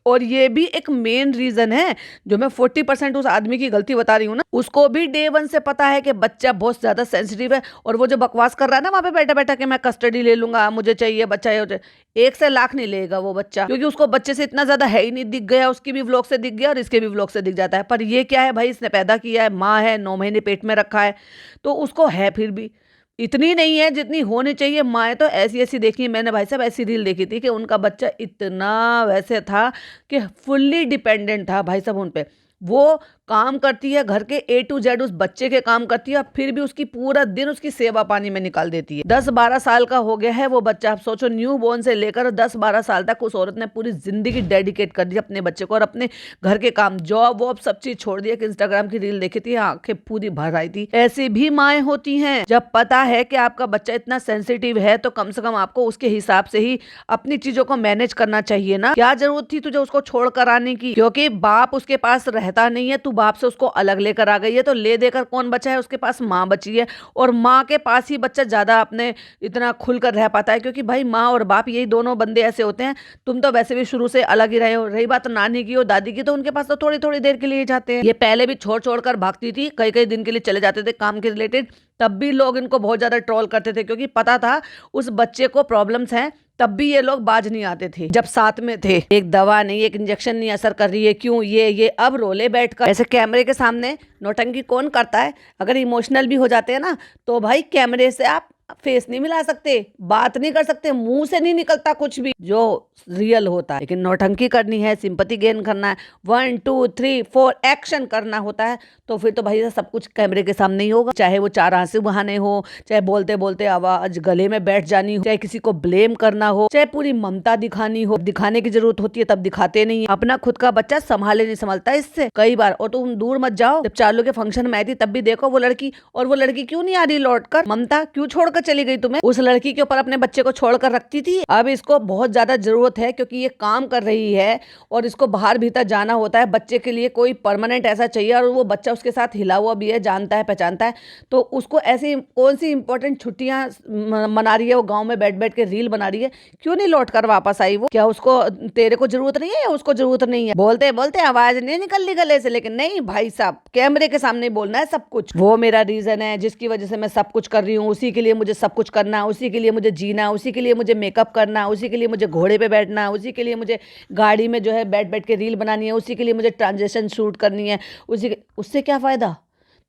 और ये भी एक मेन रीजन है, जो मैं 40% उस आदमी की गलती बता रही हूँ ना, उसको भी डे 1 से पता है कि बच्चा बहुत ज्यादा सेंसिटिव है। और वो जो बकवास कर रहा है ना वहां पे बैठा बैठा कि मैं कस्टडी ले लूंगा, मुझे चाहिए बच्चा, ये 1 से लाख नहीं लेगा वो बच्चा, क्योंकि उसको बच्चे से इतना ज्यादा है ही नहीं। दिख गया, उसकी भी व्लॉग से दिख गया और इसके भी व्लॉग से दिख जाता है। पर ये क्या है भाई, इसने पैदा किया है, माँ है, 9 महीने पेट में रखा है, तो उसको है फिर भी इतनी नहीं है जितनी होनी चाहिए। माएँ तो ऐसी ऐसी देखी है मैंने भाई साहब, ऐसी रील देखी थी कि उनका बच्चा इतना वैसे था कि फुल्ली डिपेंडेंट था भाई साहब उन पे। वो काम करती है, घर के A to Z उस बच्चे के काम करती है, और फिर भी उसकी पूरा दिन उसकी सेवा पानी में निकाल देती है। 10-12 साल का हो गया है वो बच्चा। आप सोचो, न्यू बॉर्न से लेकर 10-12 साल तक उस औरत ने पूरी जिंदगी डेडिकेट कर दी अपने बच्चे को, और अपने घर के काम, जॉब वॉब सब चीज छोड़ दिया। कि इंस्टाग्राम की रील देखी थी, आंखें पूरी भर आई थी। ऐसी भी माएँ होती हैं। जब पता है कि आपका बच्चा इतना सेंसिटिव है, तो कम से कम आपको उसके हिसाब से ही अपनी चीजों को मैनेज करना चाहिए ना। क्या जरूरत थी तुझे उसको छोड़ कर आने की? क्योंकि बाप उसके पास रहता नहीं है, तू बाप से उसको अलग लेकर आ गई है। तो ले देकर कौन बचा है? उसके पास माँ बची है, और माँ के पास ही बच्चा ज्यादा अपने इतना खुलकर रह पाता है। क्योंकि भाई माँ और बाप यही दोनों बंदे ऐसे होते हैं। तुम तो वैसे भी शुरू से अलग ही रहे हो। रही बात नानी की और दादी की, तो उनके पास तो थोड़ी थोड़ी देर के लिए ही जाते हैं। ये पहले भी छोड़ छोड़ कर भागती थी, कई कई दिन के लिए चले जाते थे काम के रिलेटेड, तब भी लोग इनको बहुत ज्यादा ट्रोल करते थे, क्योंकि पता था उस बच्चे को प्रॉब्लम्स हैं। तब भी ये लोग बाज नहीं आते थे जब साथ में थे। एक दवा नहीं, एक इंजेक्शन नहीं असर कर रही है, क्यों ये अब रोले बैठकर। ऐसे कैमरे के सामने नौटंकी कौन करता है? अगर इमोशनल भी हो जाते हैं ना, तो भाई कैमरे से आप फेस नहीं मिला सकते, बात नहीं कर सकते, मुंह से नहीं निकलता कुछ भी जो रियल होता है। लेकिन नौटंकी करनी है, सिंपैथी गेन करना है, 1 2 3 4 एक्शन करना होता है, तो फिर तो भाई सब कुछ कैमरे के सामने ही होगा। चाहे वो 4 आंसू बहाने हो, चाहे बोलते बोलते आवाज गले में बैठ जानी हो, चाहे किसी को ब्लेम करना हो, चाहे पूरी ममता दिखानी हो। दिखाने की जरूरत होती है तब दिखाते नहीं है। अपना खुद का बच्चा संभाले नहीं संभलता इससे कई बार। और तुम दूर मत जाओ, जब चार्लो के फंक्शन में आई थी तब भी देखो वो लड़की, और वो लड़की क्यों नहीं आ रही लौट कर? ममता क्यों छोड़ छोड़कर चली गई तुम्हें? उस लड़की के ऊपर अपने बच्चे को छोड़कर रखती थी। अब इसको बहुत ज्यादा जरूरत है क्योंकि ये काम कर रही है और इसको बाहर भीतर जाना होता है। बच्चे के लिए कोई परमानेंट ऐसा चाहिए और वो बच्चा उसके साथ हिला हुआ भी है, जानता है, पहचानता है। तो उसको ऐसी कौन सी इंपॉर्टेंट छुट्टियां मना रही है, वो गाँव में बैठ बैठ के रील बना रही है, क्यों नहीं लौट कर वापस आई वो? क्या उसको तेरे को जरूरत नहीं है या उसको जरूरत नहीं है? बोलते बोलते आवाज नहीं निकल रही गले से, लेकिन नहीं भाई साहब, कैमरे के सामने बोलना है सब कुछ। वो मेरा रीजन है जिसकी वजह से मैं सब कुछ कर रही हूँ, उसी के लिए मुझे सब कुछ करना है, उसी के लिए मुझे जीना है, उसी के लिए मुझे मेकअप करना है, उसी के लिए मुझे घोड़े पे बैठना है, उसी के लिए मुझे गाड़ी में जो है बैठ बैठ के रील बनानी है, उसी के लिए मुझे ट्रांजेक्शन शूट करनी है, उससे क्या फायदा?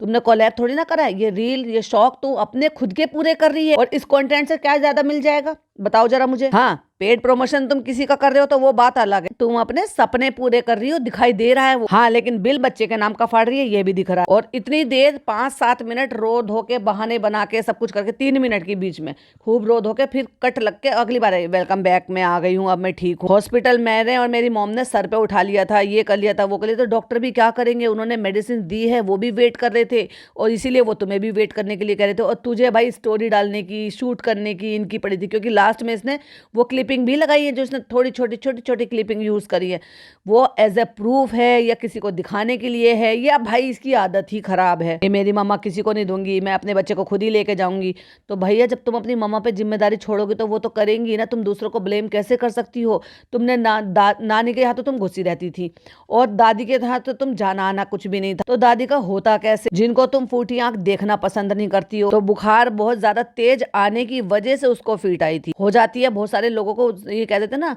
तुमने कोलैब थोड़ी ना करा है। ये रील, ये शौक तू अपने खुद के पूरे कर रही है और इस कंटेंट से क्या ज्यादा मिल जाएगा बताओ जरा मुझे। हाँ, पेड प्रमोशन तुम किसी का कर रहे हो तो वो बात अलग है, तुम अपने सपने पूरे कर रही हो, दिखाई दे रहा है वो। हाँ, लेकिन बिल बच्चे के नाम का फाड़ रही है, ये भी दिख रहा है। और इतनी देर 5-7 मिनट रो धो के, बहाने बना के, सब कुछ करके, 3 मिनट के बीच में खूब रो धो के फिर कट लग के अगली बार वेलकम बैक, मैं आ गई हूँ, अब मैं ठीक हूँ। हॉस्पिटल मैंने और मेरी मॉम ने सर पे उठा लिया था, ये कर लिया था, वो कर लिया, तो डॉक्टर भी क्या करेंगे, उन्होंने मेडिसिन दी है, वो भी वेट कर रहे थे और इसीलिए वो तुम्हें भी वेट करने के लिए कह रहे थे। और तुझे भाई स्टोरी डालने की, शूट करने की इनकी पड़ी थी, क्योंकि लास्ट में इसने वो क्लिपिंग भी लगाई है जो इसने थोड़ी छोटी छोटी छोटी क्लिपिंग यूज करी है, वो एज ए प्रूफ है या किसी को दिखाने के लिए है, या भाई इसकी आदत ही खराब है, ये मेरी मम्मा किसी को नहीं दूंगी, मैं अपने बच्चे को खुद ही लेके जाऊंगी। तो भैया जब तुम अपनी मम्मा पे जिम्मेदारी छोड़ोगे तो वो तो करेंगी ना, तुम दूसरों को ब्लेम कैसे कर सकती हो? तुमने नानी के यहाँ तो तुम घुसी रहती थी और दादी के यहाँ तो तुम जाना आना कुछ भी नहीं था, तो दादी का होता कैसे, जिनको तुम फूटी आंख देखना पसंद नहीं करती हो? तो बुखार बहुत ज्यादा तेज आने की वजह से उसको फीट आई थी। हो जाती है बहुत सारे लोगों को, ये कह देते ना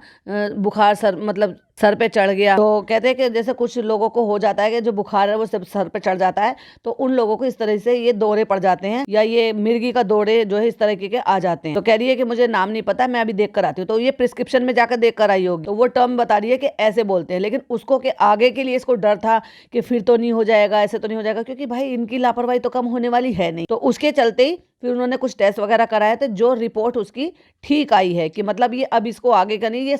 बुखार सर पे चढ़ गया, तो कहते हैं कि जैसे कुछ लोगों को हो जाता है कि जो बुखार है वो सर पे चढ़ जाता है, तो उन लोगों को इस तरह से ये दौरे पड़ जाते हैं, या ये मिर्गी का दौरे जो है इस तरह के आ जाते हैं। तो कह रही है कि मुझे नाम नहीं पता, मैं अभी देख कर आती हूँ। तो ये प्रिस्क्रिप्शन में जाकर देख कर आई होगी, तो वो टर्म बता रही है कि ऐसे बोलते हैं, लेकिन उसको के आगे के लिए इसको डर था कि फिर तो नहीं हो जाएगा, ऐसे तो नहीं हो जाएगा, क्योंकि भाई इनकी लापरवाही तो कम होने वाली है नहीं। तो उसके चलते ही फिर उन्होंने कुछ टेस्ट वगैरह कराए थे, जो रिपोर्ट उसकी ठीक आई है कि मतलब ये अब इसको आगे का नहीं, ये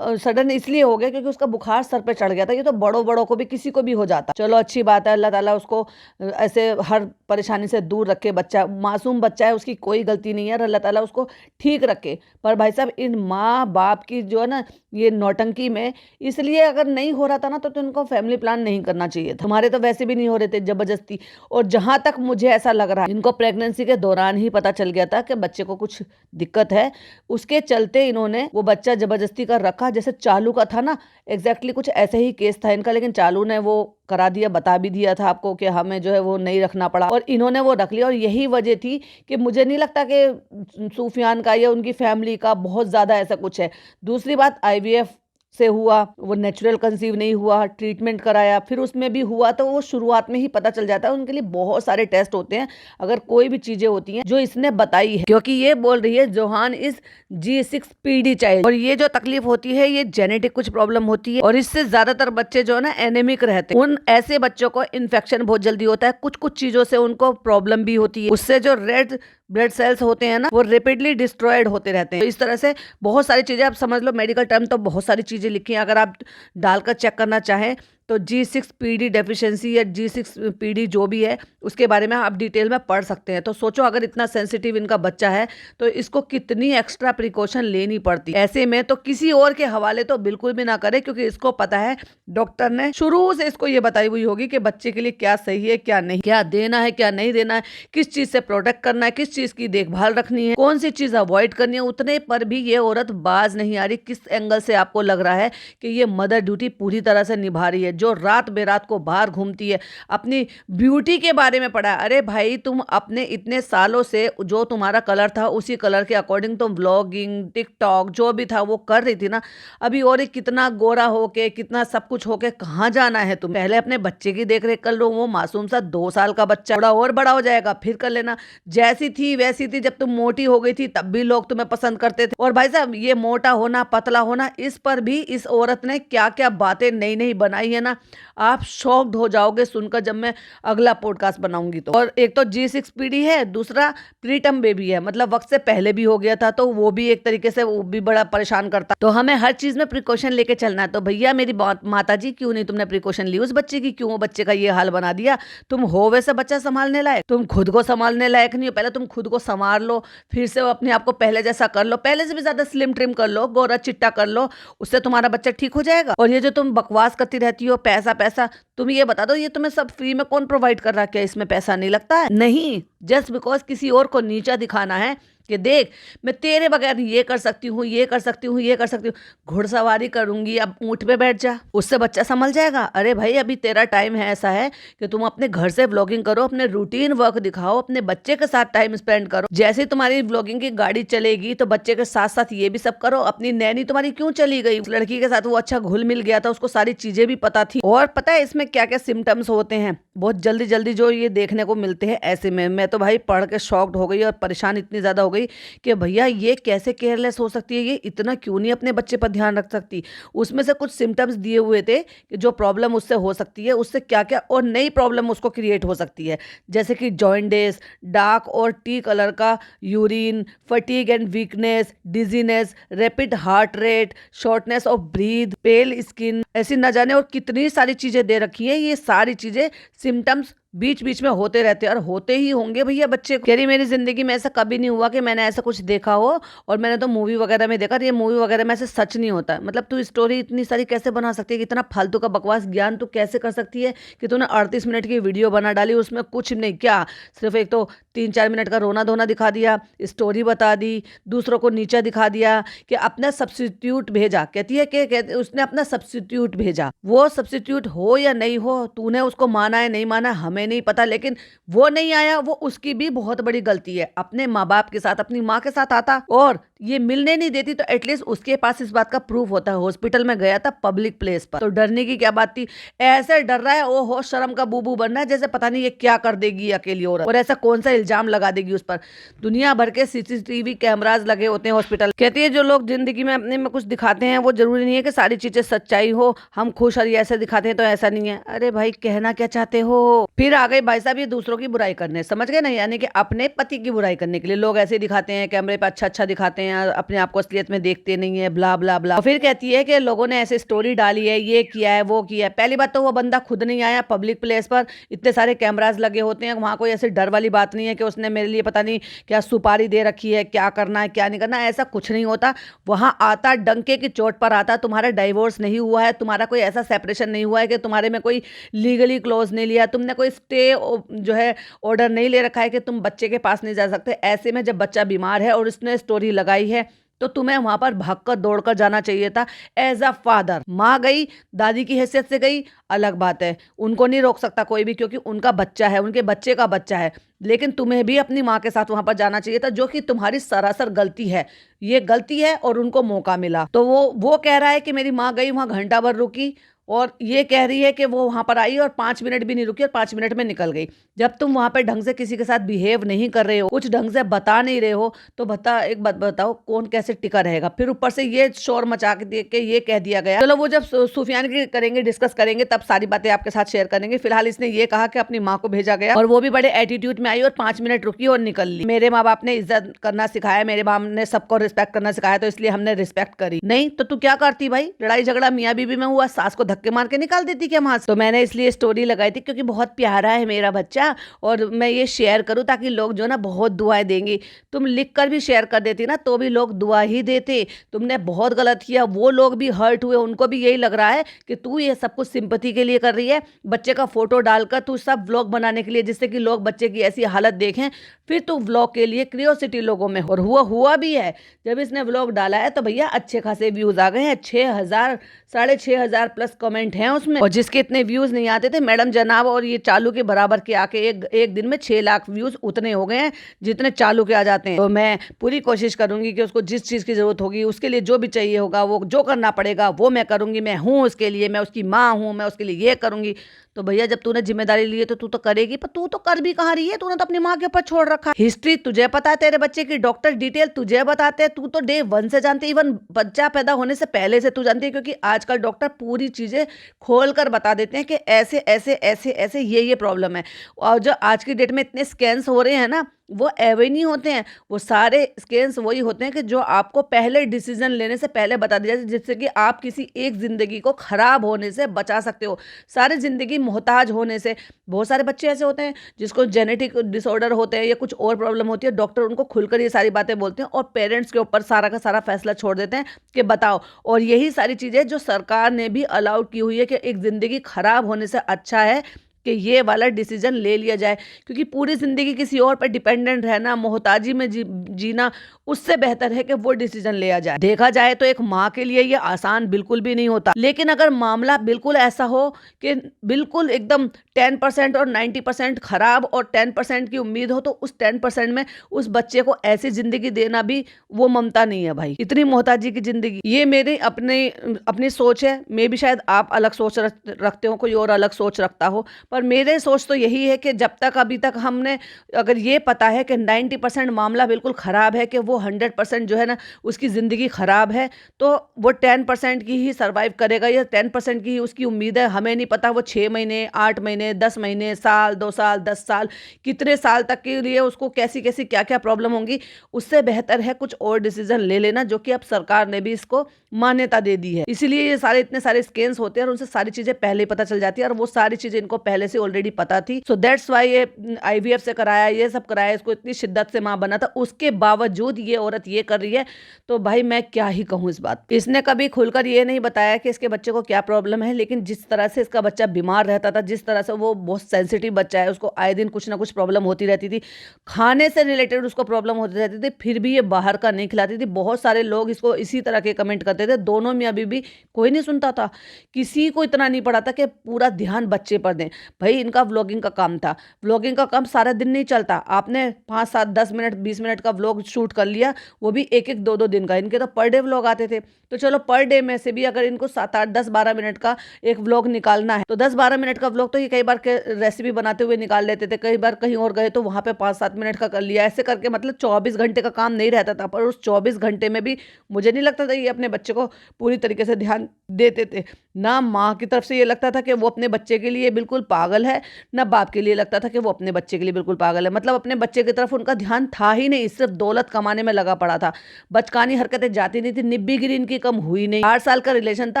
सडन इसलिए हो गया क्योंकि उसका बुखार सर पे चढ़ गया था। ये तो बड़ों को भी, किसी को भी हो जाता। चलो अच्छी बात है, अल्लाह ताला उसको ऐसे हर परेशानी से दूर रखे। बच्चा मासूम बच्चा है, उसकी कोई गलती नहीं है, अल्लाह ताला उसको ठीक रखे। पर भाई साहब इन माँ बाप की जो है ना ये नौटंकी में, इसलिए अगर नहीं हो रहा था ना तो इनको फैमिली प्लान नहीं करना चाहिए था। हमारे तो वैसे भी नहीं हो रहे थे जबरदस्ती, और जहां तक मुझे ऐसा लग रहा है इनको प्रेगनेंसी के दौरान ही पता चल गया था कि बच्चे को कुछ दिक्कत है, उसके चलते इन्होंने वो बच्चा जबरदस्ती कर रखा। जैसे चालू का था ना, एग्जैक्टली कुछ ऐसे ही केस था इनका, लेकिन चालू ने वो करा दिया, बता भी दिया था आपको कि हमें जो है वो नहीं रखना पड़ा, और इन्होंने वो रख लिया। और यही वजह थी कि मुझे नहीं लगता कि सूफियान का या उनकी फैमिली का बहुत ज्यादा ऐसा कुछ है। दूसरी बात, IVF से हुआ, वो नेचुरल कंसीव नहीं हुआ, ट्रीटमेंट कराया, फिर उसमें भी हुआ, तो वो शुरुआत में ही पता चल जाता है। उनके लिए बहुत सारे टेस्ट होते हैं अगर कोई भी चीजें होती हैं जो इसने बताई है, क्योंकि ये बोल रही है जोहान इज G6PD चाइल्ड, और ये जो तकलीफ होती है ये जेनेटिक कुछ प्रॉब्लम होती है, और इससे ज्यादातर बच्चे जो है ना एनेमिक रहते हैं। उन ऐसे बच्चों को इन्फेक्शन बहुत जल्दी होता है, कुछ कुछ चीजों से उनको प्रॉब्लम भी होती है, उससे जो रेड ब्लड सेल्स होते हैं ना वो रेपिडली डिस्ट्रॉयड होते रहते हैं। तो इस तरह से बहुत सारी चीजें, आप समझ लो मेडिकल टर्म तो बहुत सारी चीजें लिखी हैं, अगर आप डालकर चेक करना चाहें तो G6PD डेफिशिएंसी या G6PD जो भी है उसके बारे में आप डिटेल में पढ़ सकते हैं। तो सोचो अगर इतना सेंसिटिव इनका बच्चा है तो इसको कितनी एक्स्ट्रा प्रिकॉशन लेनी पड़ती। ऐसे में तो किसी और के हवाले तो बिल्कुल भी ना करे, क्योंकि इसको पता है डॉक्टर ने शुरू से इसको ये बताई हुई होगी कि बच्चे के लिए क्या सही है, क्या नहीं, क्या देना है, क्या नहीं देना है, किस चीज से प्रोटेक्ट करना है, किस चीज की देखभाल रखनी है, कौन सी चीज अवॉइड करनी है। उतने पर भी ये औरत बाज नहीं आ रही। किस एंगल से आपको लग रहा है कि ये मदर ड्यूटी पूरी तरह से निभा रही है, जो रात बेरात को बाहर घूमती है, अपनी ब्यूटी के बारे में पढ़ा। अरे भाई तुम अपने इतने सालों से जो तुम्हारा कलर था उसी कलर के अकॉर्डिंग तुम व्लॉगिंग, टिकटॉक जो भी था वो कर रही थी ना। अभी और कितना गोरा होके, कितना सब कुछ होके कहाँ जाना है तुम? पहले अपने बच्चे की देख रेख कर लो। वो मासूम सा 2 साल का बच्चा, थोड़ा और बड़ा हो जाएगा फिर कर लेना। जैसी थी वैसी थी। जब तुम मोटी हो गई थी तब भी लोग तुम्हें पसंद करते थे। और भाई साहब ये मोटा होना, पतला होना, इस पर भी इस औरत ने क्या क्या बातें नई नई बनाई है ना। ना, आप शॉक्ड हो जाओगे सुनकर जब मैं अगला पॉडकास्ट बनाऊंगी तो। और एक तो G6PD है, दूसरा प्रीटम बेबी है, मतलब वक्त से पहले भी हो गया था, तो वो भी एक तरीके से वो भी बड़ा परेशान करता। तो हमें हर चीज में प्रिकॉशन लेके चलना है। तो भैया मेरी माता जी, क्यों नहीं तुमने प्रिकॉशन ली उस बच्चे की? क्यों वो बच्चे का ये हाल बना दिया? तुम हो वैसे बच्चा संभालने लायक, तुम खुद को संभालने लायक नहीं हो। पहले तुम खुद को संभाल लो, फिर से अपने आप को पहले जैसा कर लो, पहले से भी ज्यादा स्लिम ट्रिम कर लो, गोरा चिट्टा कर लो, उससे तुम्हारा बच्चा ठीक हो जाएगा। और ये जो तुम बकवास करती रहती हो पैसा पैसा, तुम ये बता दो ये तुम्हें सब फ्री में कौन प्रोवाइड कर रहा है? क्या इसमें पैसा नहीं लगता है? नहीं, जस्ट बिकॉज किसी और को नीचा दिखाना है कि देख मैं तेरे बगैर ये कर सकती हूँ, ये कर सकती हूँ, ये कर सकती हूँ, घुड़सवारी करूंगी, अब ऊंट पे बैठ जा, उससे बच्चा संभल जाएगा। अरे भाई अभी तेरा टाइम है ऐसा है कि तुम अपने घर से व्लॉगिंग करो, अपने रूटीन वर्क दिखाओ, अपने बच्चे के साथ टाइम स्पेंड करो। जैसे तुम्हारी व्लॉगिंग की गाड़ी चलेगी तो बच्चे के साथ साथ ये भी सब करो। अपनी नैनी तुम्हारी क्यों चली गई? उस लड़की के साथ वो अच्छा घुल मिल गया था, उसको सारी चीजें भी पता थी। और पता है इसमें क्या क्या सिम्टम्स होते हैं बहुत जल्दी जल्दी जो ये देखने को मिलते हैं। ऐसे में मैं तो भाई पढ़ के शॉक्ड हो गई और परेशान इतनी ज्यादा हो गई कि भैया ये कैसे केयरलेस हो सकती है, ये इतना क्यों नहीं अपने बच्चे पर ध्यान रख सकती। उसमें से कुछ सिम्टम्स दिए हुए थे कि जो प्रॉब्लम उससे हो सकती है, उससे क्या क्या और नई प्रॉब्लम उसको क्रिएट हो सकती है, जैसे कि जॉइंडिस, डार्क और टी कलर का urine, fatigue and weakness, dizziness, rapid heart rate, shortness of breath, pail skin, ऐसी न जाने और कितनी सारी चीजें दे रखी है। ये सारी चीजें सिम्टम्स बीच बीच में होते रहते हैं और होते ही होंगे भैया बच्चे को। कह रही मेरी जिंदगी में ऐसा कभी नहीं हुआ कि मैंने ऐसा कुछ देखा हो, और मैंने तो मूवी वगैरह में देखा, ये मूवी वगैरह में ऐसे सच नहीं होता। मतलब तू स्टोरी इतनी सारी कैसे बना सकती है, इतना फालतू का बकवास ज्ञान तू कैसे कर सकती है कि तूने 38 मिनट की वीडियो बना डाली, उसमें कुछ नहीं, क्या सिर्फ एक तो 3-4 मिनट का रोना धोना दिखा दिया, स्टोरी बता दी, दूसरों को नीचा दिखा दिया, कि अपना सब्स्टिट्यूट भेजा। कहती है कि उसने अपना सब्स्टिट्यूट भेजा। वो सब्स्टिट्यूट हो या नहीं हो, तूने उसको माना है नहीं माना हमें नहीं पता, लेकिन वो नहीं आया, वो उसकी भी बहुत बड़ी गलती है। अपने माँ बाप के साथ, अपनी माँ के साथ आता और ये मिलने नहीं देती तो एटलीस्ट उसके पास इस बात का प्रूफ होता है। हॉस्पिटल में गया था पब्लिक प्लेस पर, तो डरने की क्या बात थी? ऐसे डर रहा है, ओ हो शर्म का बूबू बन रहा है, जैसे पता नहीं ये क्या कर देगी अकेली औरत, और ऐसा कौन सा इल्जाम लगा देगी उस पर। दुनिया भर के CCTV कैमराज लगे होते हैं हॉस्पिटल। कहती है जो लोग जिंदगी में अपने में कुछ दिखाते हैं वो जरूरी नहीं है कि सारी चीजें सच्चाई हो। हम खुश और ये ऐसे दिखाते हैं तो ऐसा नहीं है। अरे भाई कहना क्या चाहते हो? फिर आ गए भाई साहब ये दूसरों की बुराई करने, समझ गए ना, यानी कि अपने पति की बुराई करने के लिए लोग ऐसे दिखाते हैं, कैमरे पे अच्छा अच्छा दिखाते हैं, अपने आप को असलियत में देखते नहीं है, ब्ला ब्ला ब्ला। फिर कहती है कि लोगों ने ऐसे स्टोरी डाली है, ये किया है, वो किया है। पहली बात तो वो बंदा खुद नहीं आया पब्लिक प्लेस पर, इतने सारे कैमराज लगे होते हैं, वहां कोई ऐसी डर वाली बात नहीं है कि उसने मेरे लिए पता नहीं क्या सुपारी दे रखी है, क्या करना है क्या नहीं करना, ऐसा कुछ नहीं होता। वहां आता डंके की चोट पर आता, तुम्हारा डाइवोर्स नहीं हुआ है, तुम्हारा कोई ऐसा सेपरेशन नहीं हुआ है कि तुम्हारे में कोई लीगली क्लोज नहीं लिया, तुमने कोई स्टे जो है ऑर्डर नहीं ले रखा है कि तुम बच्चे के पास नहीं जा सकते। ऐसे में जब बच्चा बीमार है और उसने स्टोरी लगाई है तो तुम्हें वहां पर भागकर दौड़कर जाना चाहिए था एज अ फादर। माँ गई, दादी की हैसियत से गई, अलग बात है, उनको नहीं रोक सकता कोई भी, क्योंकि उनका बच्चा है, उनके बच्चे का बच्चा है। लेकिन तुम्हें भी अपनी माँ के साथ वहां पर जाना चाहिए था, जो कि तुम्हारी सरासर गलती है। ये गलती है और उनको मौका मिला। तो वो कह रहा है कि मेरी माँ गई वहां घंटा भर रुकी, और ये कह रही है कि वो वहां पर आई और 5 मिनट भी नहीं रुकी और 5 मिनट में निकल गई। जब तुम वहां पर ढंग से किसी के साथ बिहेव नहीं कर रहे हो, कुछ ढंग से बता नहीं रहे हो, तो एक बात बताओ कौन कैसे टिका रहेगा? फिर ऊपर से ये शोर मचा के देख के ये कह दिया गया। चलो वो जब सुफियान की करेंगे, डिस्कस करेंगे, तब सारी बातें आपके साथ शेयर करेंगे। फिलहाल इसने ये कहा कि अपनी माँ को भेजा गया और वो भी बड़े एटीट्यूड में आई और 5 मिनट रुकी और निकल ली। मेरे माँ बाप ने इज्जत करना सिखाया, मेरे बाप ने सबको रिस्पेक्ट करना सिखाया, तो इसलिए हमने रिस्पेक्ट करी। नहीं तो तू क्या करती भाई? लड़ाई झगड़ा मियाँ बीबी में हुआ, सास को धक्के मार के निकाल देती क्या वहां से? तो मैंने इसलिए स्टोरी लगाई थी क्योंकि बहुत प्यारा है मेरा बच्चा, और मैं ये शेयर करूं ताकि लोग जो ना बहुत दुआएं देंगे। तुम लिख कर भी शेयर कर देती ना तो भी लोग दुआ ही देते। तुमने बहुत गलत किया, वो लोग भी हर्ट हुए, उनको भी यही लग रहा है कि तू ये सब कुछ सिंपैथी के लिए कर रही है। बच्चे का फोटो डालकर तू सब व्लॉग बनाने के लिए, जिससे कि लोग बच्चे की ऐसी हालत देखें, फिर तू व्लॉग के लिए क्यूरियोसिटी लोगों में। और हुआ भी है। जब इसने व्लॉग डाला है तो भैया अच्छे खासे व्यूज आ गए हैं, 6,000 6,500 प्लस कमेंट हैं उसमें। और जिसके इतने व्यूज नहीं आते थे मैडम जनाब और ये चालू के बराबर के आके एक दिन में 6 लाख व्यूज उतने हो गए हैं जितने चालू के आ जाते हैं। तो मैं पूरी कोशिश करूंगी कि उसको जिस चीज की जरूरत होगी, उसके लिए जो भी चाहिए होगा, वो जो करना पड़ेगा वो मैं करूंगी। मैं हूँ उसके लिए, मैं उसकी माँ हूँ, मैं उसके लिए ये करूंगी। तो भैया जब तूने जिम्मेदारी ली है तो तू तो करेगी, पर तू तो कर भी कहाँ रही है, तूने तो अपनी माँ के ऊपर छोड़ रखा। हिस्ट्री तुझे पता है तेरे बच्चे की, डॉक्टर डिटेल तुझे बताते हैं, तू तो डे 1 से जानती है, इवन बच्चा पैदा होने से पहले से तू जानती है, क्योंकि आजकल डॉक्टर पूरी चीजें खोल कर बता देते हैं कि ऐसे ऐसे ऐसे ऐसे ये प्रॉब्लम है। और जो आज की डेट में इतने स्कैन्स हो रहे हैं ना, वो एवे नहीं होते हैं, वो सारे स्कैन्स वही होते हैं कि जो आपको पहले डिसीजन लेने से पहले बता दिया जाए, जिससे कि आप किसी एक जिंदगी को खराब होने से बचा सकते हो, सारे जिंदगी मोहताज होने से। बहुत सारे बच्चे ऐसे होते हैं जिसको जेनेटिक डिसऑर्डर होते हैं या कुछ और प्रॉब्लम होती है, डॉक्टर उनको खुलकर ये सारी बातें बोलते हैं और पेरेंट्स के ऊपर सारा का सारा फैसला छोड़ देते हैं कि बताओ। और यही सारी चीजें जो सरकार ने भी अलाउड की हुई है कि एक जिंदगी खराब होने से अच्छा है कि ये वाला डिसीजन ले लिया जाए, क्योंकि पूरी जिंदगी किसी और पर डिपेंडेंट रहना, मोहताजी में जीना, उससे बेहतर है कि वो डिसीजन लिया जाए। देखा जाए तो एक माँ के लिए ये आसान बिल्कुल भी नहीं होता, लेकिन अगर मामला बिल्कुल ऐसा हो कि बिल्कुल एकदम 10% और 90% खराब और 10% की उम्मीद हो, तो उस 10% में उस बच्चे को ऐसी जिंदगी देना भी वो ममता नहीं है भाई, इतनी मोहताजी की जिंदगी। ये मेरी अपनी सोच है, मे भी शायद आप अलग सोच रखते हो, कोई और अलग सोच रखता हो, पर मेरे सोच तो यही है कि जब तक अभी तक हमने अगर ये पता है कि 90% मामला बिल्कुल ख़राब है, कि वो 100% जो है ना उसकी ज़िंदगी ख़राब है, तो वो 10% की ही सर्वाइव करेगा या 10% की ही उसकी उम्मीद है। हमें नहीं पता वो 6 महीने, 8 महीने, 10 महीने, साल, 2 साल, 10 साल, कितने साल तक के लिए उसको कैसी कैसी क्या क्या प्रॉब्लम होंगी। उससे बेहतर है कुछ और डिसीजन ले लेना, जो कि अब सरकार ने भी इसको मान्यता दे दी है। इसीलिए ये सारे इतने सारे स्कैम्स होते हैं और उनसे सारी चीज़ें पहले ही पता चल जाती है, और वो सारी चीज़ें इनको पहले से ऑलरेडी पता थी। सो दैट्स वाई ये IVF से कराया, ये सब कराया, इसको इतनी शिद्दत से माँ बना था, उसके बावजूद ये औरत ये कर रही है। तो भाई मैं क्या ही कहूँ इस बात। इसने कभी खुलकर ये नहीं बताया कि इसके बच्चे को क्या प्रॉब्लम है, लेकिन जिस तरह से इसका बच्चा बीमार रहता था, जिस तरह से वो बहुत सेंसिटिव बच्चा है, उसको आए दिन कुछ ना कुछ प्रॉब्लम होती रहती थी, खाने से रिलेटेड उसको प्रॉब्लम होती रहती थी, फिर भी ये बाहर का नहीं खिलाती थी। बहुत सारे लोग इसको इसी तरह के कमेंट करते थे, दोनों में अभी भी कोई नहीं सुनता था, किसी को इतना नहीं पड़ा था कि पूरा ध्यान बच्चे पर दें। भाई इनका व्लॉगिंग का काम था, व्लॉगिंग का काम सारा दिन नहीं चलता। आपने 5, 7, 10 मिनट, 20 मिनट का व्लॉग शूट कर लिया, वो भी 1, 2, 2 दिन का। इनके तो पर डे व्लॉग आते थे, तो चलो पर डे में से भी अगर इनको 7, 8, 10, 12 मिनट का एक व्लॉग निकालना है, तो 10, 12 मिनट का व्लॉग तो ये कई बार रेसिपी बनाते हुए निकाल लेते थे, कई बार कहीं और गए तो वहां पे 5, 7 मिनट का कर लिया। ऐसे करके मतलब 24 घंटे का काम नहीं रहता था, पर उस 24 घंटे में भी मुझे नहीं लगता था ये अपने बच्चे को पूरी तरीके से ध्यान देते थे। ना माँ की तरफ से ये लगता था कि वो अपने बच्चे के लिए बिल्कुल पागल है, ना बाप के लिए लगता था कि वो अपने बच्चे के लिए बिल्कुल पागल है। मतलब अपने बच्चे की तरफ उनका ध्यान था ही नहीं, सिर्फ दौलत कमाने में लगा पड़ा था। बचकानी हरकतें जाती नहीं थी, निब्बी गिरी इनकी कम हुई नहीं। 8 साल का रिलेशन था,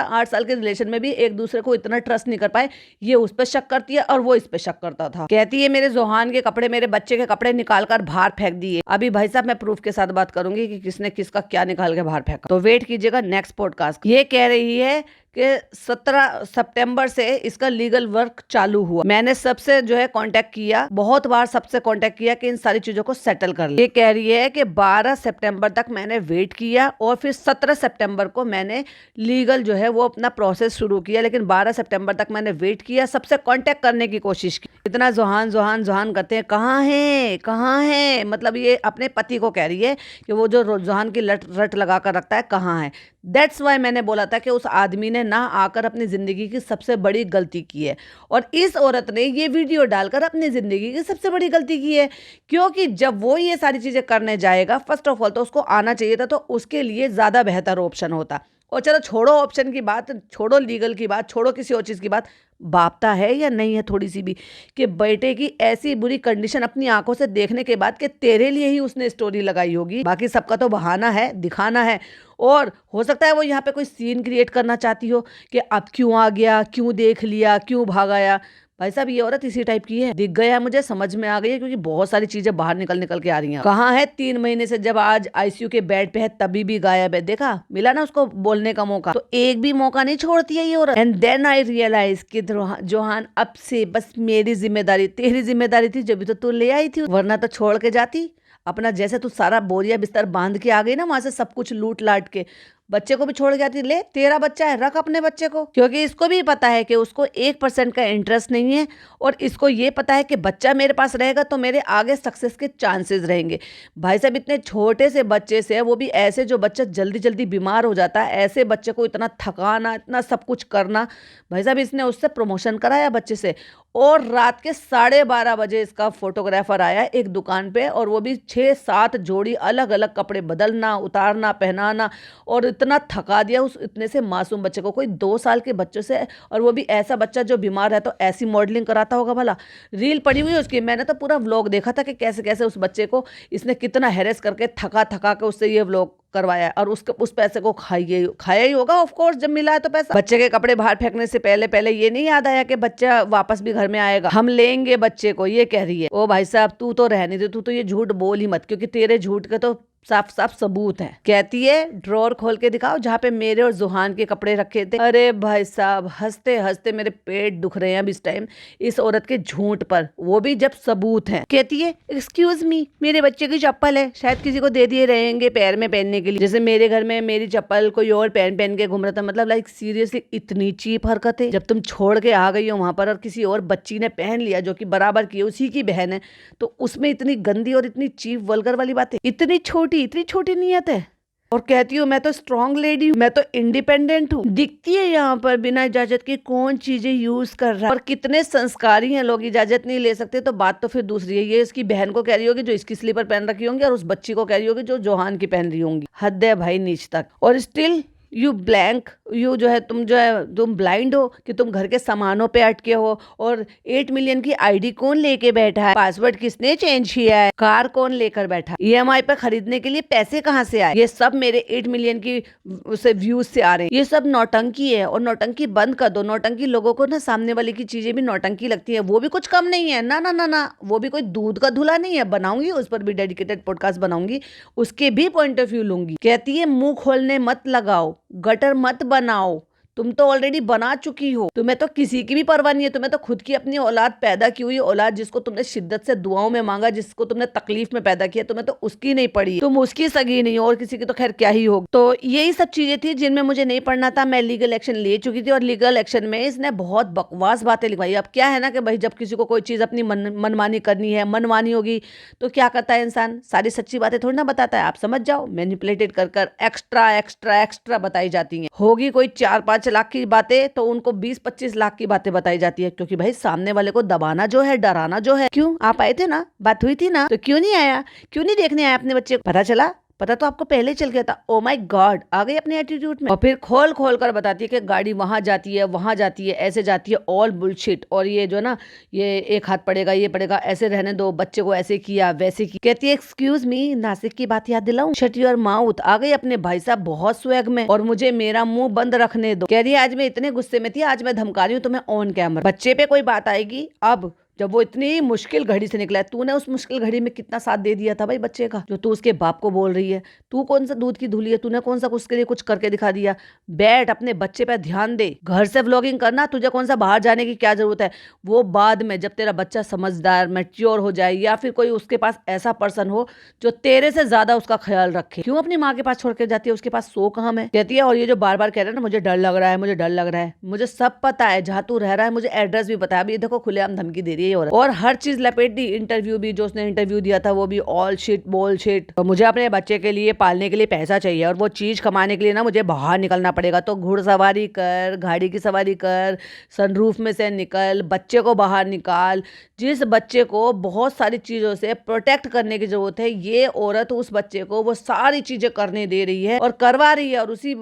8 साल के रिलेशन में भी एक दूसरे को इतना ट्रस्ट नहीं कर पाए। ये उस पर शक करती है और वो इस पे शक करता था। कहती है मेरे जोहान के कपड़े, मेरे बच्चे के कपड़े निकाल कर बाहर फेंक दिए। अभी भाई साहब मैं प्रूफ के साथ बात करूंगी कि किसने किसका क्या निकाल के बाहर फेंका, तो वेट कीजिएगा नेक्स्ट पॉडकास्ट। ये कह रही है कि 17 सितंबर से इसका लीगल वर्क चालू हुआ। मैंने सबसे जो है कांटेक्ट किया, बहुत बार सबसे कांटेक्ट किया कि इन सारी चीजों को सेटल कर ले। ये कह रही है कि 12 सितंबर तक मैंने वेट किया और फिर 17 सितंबर को मैंने लीगल जो है वो अपना प्रोसेस शुरू किया, लेकिन 12 सितंबर तक मैंने वेट किया, सबसे कांटेक्ट करने की कोशिश की। इतना जोहान जोहान जोहान करते हैं, कहाँ है कहाँ है, मतलब ये अपने पति को कह रही है कि वो जो जोहान की रट लगा कर रखता है कहाँ है। दैट्स वाई मैंने बोला था कि उस आदमी ने ना आकर अपनी जिंदगी की सबसे बड़ी गलती की है, और इस औरत ने ये वीडियो डालकर अपनी जिंदगी की सबसे बड़ी गलती की है। क्योंकि जब वो ये सारी चीजें करने जाएगा, फर्स्ट ऑफ ऑल तो उसको आना चाहिए था, तो उसके लिए ज्यादा बेहतर ऑप्शन होता। और चलो छोड़ो ऑप्शन की बात, छोड़ो लीगल की बात, छोड़ो किसी और चीज की बात, बापता है या नहीं है थोड़ी सी भी कि बेटे की ऐसी बुरी कंडीशन अपनी आंखों से देखने के बाद कि तेरे लिए ही उसने स्टोरी लगाई होगी। बाकी सबका तो बहाना है, दिखाना है, और हो सकता है वो यहाँ पे कोई सीन क्रिएट करना चाहती हो कि अब क्यों आ गया, क्यों देख लिया, क्यों भाग आया। भाई साहब ये औरत इसी टाइप की है, दिख गया मुझे, समझ में आ गई है, क्योंकि बहुत सारी चीजें बाहर निकल निकल के आ रही हैं। कहाँ है 3 महीने से, जब आज ICU के बेड पे है तभी भी गायब है। देखा, मिला ना उसको बोलने का मौका, तो एक भी मौका नहीं छोड़ती है ये औरत। एंड देन आई रियलाइज कि जोहान अब से बस मेरी जिम्मेदारी, तेरी जिम्मेदारी थी, जब भी तो तू ले आई थी, वरना तो छोड़ के जाती अपना। जैसे तू सारा बोरिया बिस्तर बांध के आ गई ना वहां से, सब कुछ लूट लाट के, बच्चे को भी छोड़ के आती, ले तेरा बच्चा है रख अपने बच्चे को, क्योंकि इसको भी पता है कि उसको 1% का इंटरेस्ट नहीं है और इसको ये पता है कि बच्चा मेरे पास रहेगा तो मेरे आगे सक्सेस के चांसेस रहेंगे। भाई साहब इतने छोटे से बच्चे से, वो भी ऐसे जो बच्चा जल्दी जल्दी बीमार हो जाता है, ऐसे बच्चे को इतना थकाना, इतना सब कुछ करना। भाई साहब इसने उससे प्रमोशन कराया बच्चे से, और रात के 12:30 बजे इसका फोटोग्राफर आया एक दुकान पे, और वो भी 6-7 जोड़ी अलग अलग कपड़े बदलना, उतारना, पहनाना, और इतना थका दिया उस इतने से मासूम बच्चे को, कोई 2 साल के बच्चों से, और वो भी ऐसा बच्चा जो बीमार है तो ऐसी मॉडलिंग कराता होगा भला। रील पड़ी हुई है उसकी, मैंने तो पूरा व्लॉग देखा था कि कैसे कैसे उस बच्चे को इसने कितना हैरेस करके थका थका के उससे ये व्लॉग करवाया, और उस पैसे को खाया ही होगा ऑफ कोर्स, जब मिला है तो पैसा। बच्चे के कपड़े बाहर फेंकने से पहले पहले ये नहीं याद आया कि बच्चा वापस भी घर में आएगा, हम लेंगे बच्चे को, ये कह रही है। ओ भाई साहब तू तो रहने दे, तू तो ये झूठ बोल ही मत, क्योंकि तेरे झूठ के तो साफ साफ सबूत है। कहती है ड्रॉर खोल के दिखाओ जहाँ पे मेरे और जुहान के कपड़े रखे थे। अरे भाई साहब हंसते हंसते मेरे पेट दुख रहे हैं अब इस टाइम इस औरत के झूठ पर, वो भी जब सबूत है। कहती है एक्सक्यूज मी, मेरे बच्चे की चप्पल है, शायद किसी को दे दिए रहेंगे पैर में पहनने के लिए, जैसे मेरे घर में मेरी चप्पल कोई और पहन पहन के घूम रहा था। मतलब लाइक सीरियसली इतनी चीप हरकत है। जब तुम छोड़ के आ गई हो वहां पर और किसी और बच्ची ने पहन लिया जो कि बराबर की उसी की बहन है, तो उसमें इतनी गंदी और इतनी चीप वल्गर वाली बातें, इतनी छोटी नीयत है। और कहती हूँ मैं तो स्ट्रॉन्ग लेडी हूँ, मैं तो इंडिपेंडेंट हूँ। दिखती है यहाँ पर बिना इजाजत के कौन चीजें यूज कर रहा है, और कितने संस्कारी हैं लोग, इजाजत नहीं ले सकते। तो बात तो फिर दूसरी है, ये इसकी बहन को कह रही होगी जो इसकी स्लीपर पहन रखी होंगी, और उस बच्ची को कह रही होगी जो जोहान की पहन रही होंगी। हद है भाई नीच तक। और स्टिल यू ब्लैंक, यू जो है तुम ब्लाइंड हो कि तुम घर के सामानों पे अटके हो। और 8 मिलियन की आईडी कौन लेके बैठा है, पासवर्ड किसने चेंज किया है, कार कौन लेकर बैठा, ईएमआई पे खरीदने के लिए पैसे कहाँ से आए, ये सब मेरे 8 मिलियन की उसे व्यूज से आ रहे हैं। ये सब नौटंकी है, और नौटंकी बंद कर दो। नौटंकी लोगों को ना सामने वाले की चीजें भी नौटंकी लगती है, वो भी कुछ कम नहीं है। ना ना ना ना, वो भी कोई दूध का धुला नहीं है। बनाऊंगी उस पर भी डेडिकेटेड पॉडकास्ट बनाऊंगी, उसके भी पॉइंट ऑफ व्यू लूंगी। कहती है मुंह खोलने मत लगाओ, गटर मत बनाओ, तुम तो ऑलरेडी बना चुकी हो। तुम्हें तो किसी की भी परवाह नहीं है, तुम्हें तो खुद की अपनी औलाद पैदा की हुई औलाद, जिसको तुमने शिद्दत से दुआओं में मांगा, जिसको तुमने तकलीफ में पैदा किया, तुम्हें तो उसकी नहीं पड़ी, तुम उसकी सगी नहीं हो, और किसी की तो खैर क्या ही हो। तो यही सब चीजें थी जिनमें मुझे नहीं पढ़ना था। मैं लीगल एक्शन ले चुकी थी, और लीगल एक्शन में इसने बहुत बकवास बातें लिखवाई। अब क्या है ना कि भाई जब किसी को कोई चीज अपनी मनमानी करनी है, मनमानी होगी, तो क्या करता है इंसान, सारी सच्ची बातें थोड़ी ना बताता है। आप समझ जाओ, मैनिपुलेटेड कर कर एक्स्ट्रा एक्स्ट्रा एक्स्ट्रा बताई जाती है। होगी कोई 4-5 लाख की बातें तो उनको 20-25 लाख की बातें बताई जाती है, क्योंकि भाई सामने वाले को दबाना जो है, डराना जो है। क्यों आप आए थे ना, बात हुई थी ना, तो क्यों नहीं आया, क्यों नहीं देखने आया अपने बच्चे को, पता चला, पता तो आपको पहले चल गया था। ओ माय गॉड, आ गई अपने एटीट्यूड में। और फिर खोल खोल कर बताती है कि गाड़ी वहां जाती है, वहां जाती है, ऐसे जाती है, ऑल बुलशिट। और ये जो ना, ये एक हाथ पड़ेगा, ये पड़ेगा, ऐसे रहने दो, बच्चे को ऐसे किया वैसे की। कहती है एक्सक्यूज मी, नासिक की बात याद दिलाऊं, शट योर माउथ। आ गई अपने भाई साहब बहुत स्वैग में, और मुझे मेरा मुंह बंद रखने दो। कह रही है आज मैं इतने गुस्से में थी, आज मैं धमका रही हूँ तुम्हें ऑन कैमरा। बच्चे पे कोई बात आएगी अब, जब वो इतनी मुश्किल घड़ी से निकला है। तूने उस मुश्किल घड़ी में कितना साथ दे दिया था भाई बच्चे का, जो तू उसके बाप को बोल रही है। तू कौन सा दूध की धुली है, तूने कौन सा उसके लिए कुछ करके दिखा दिया। बैठ अपने बच्चे पे ध्यान दे, घर से व्लॉगिंग करना, तुझे कौन सा बाहर जाने की क्या जरूरत है। वो बाद में जब तेरा बच्चा समझदार मैच्योर हो जाए, या फिर कोई उसके पास ऐसा पर्सन हो जो तेरे से ज्यादा उसका ख्याल रखे। क्यों अपनी माँ के पास छोड़ के जाती है, उसके पास 100 काम है। कहती है और ये जो बार बार कह रहा है ना मुझे डर लग रहा है, मुझे डर लग रहा है, मुझे सब पता है जहाँ तू रह रहा है, मुझे एड्रेस भी पता है। अभी देखो खुलेआम धमकी दे रही है और हर चीज लपेट दी। इंटरव्यू भी, जो उसने इंटरव्यू दिया था वो भी ऑल शिट बोल शिट। तो मुझे अपने बच्चे के लिए पालने के लिए पैसा चाहिए, और वो चीज कमाने के लिए ना मुझे बाहर निकलना पड़ेगा। तो घुड़सवारी कर, गाड़ी की सवारी कर, सनरूफ में से निकल, बच्चे को बाहर निकाल। जिस बच्चे को बहुत सारी चीजों से प्रोटेक्ट करने की जरूरत है, ये औरत उस बच्चे को वो सारी चीजें करने दे रही है और करवा रही है, और उसी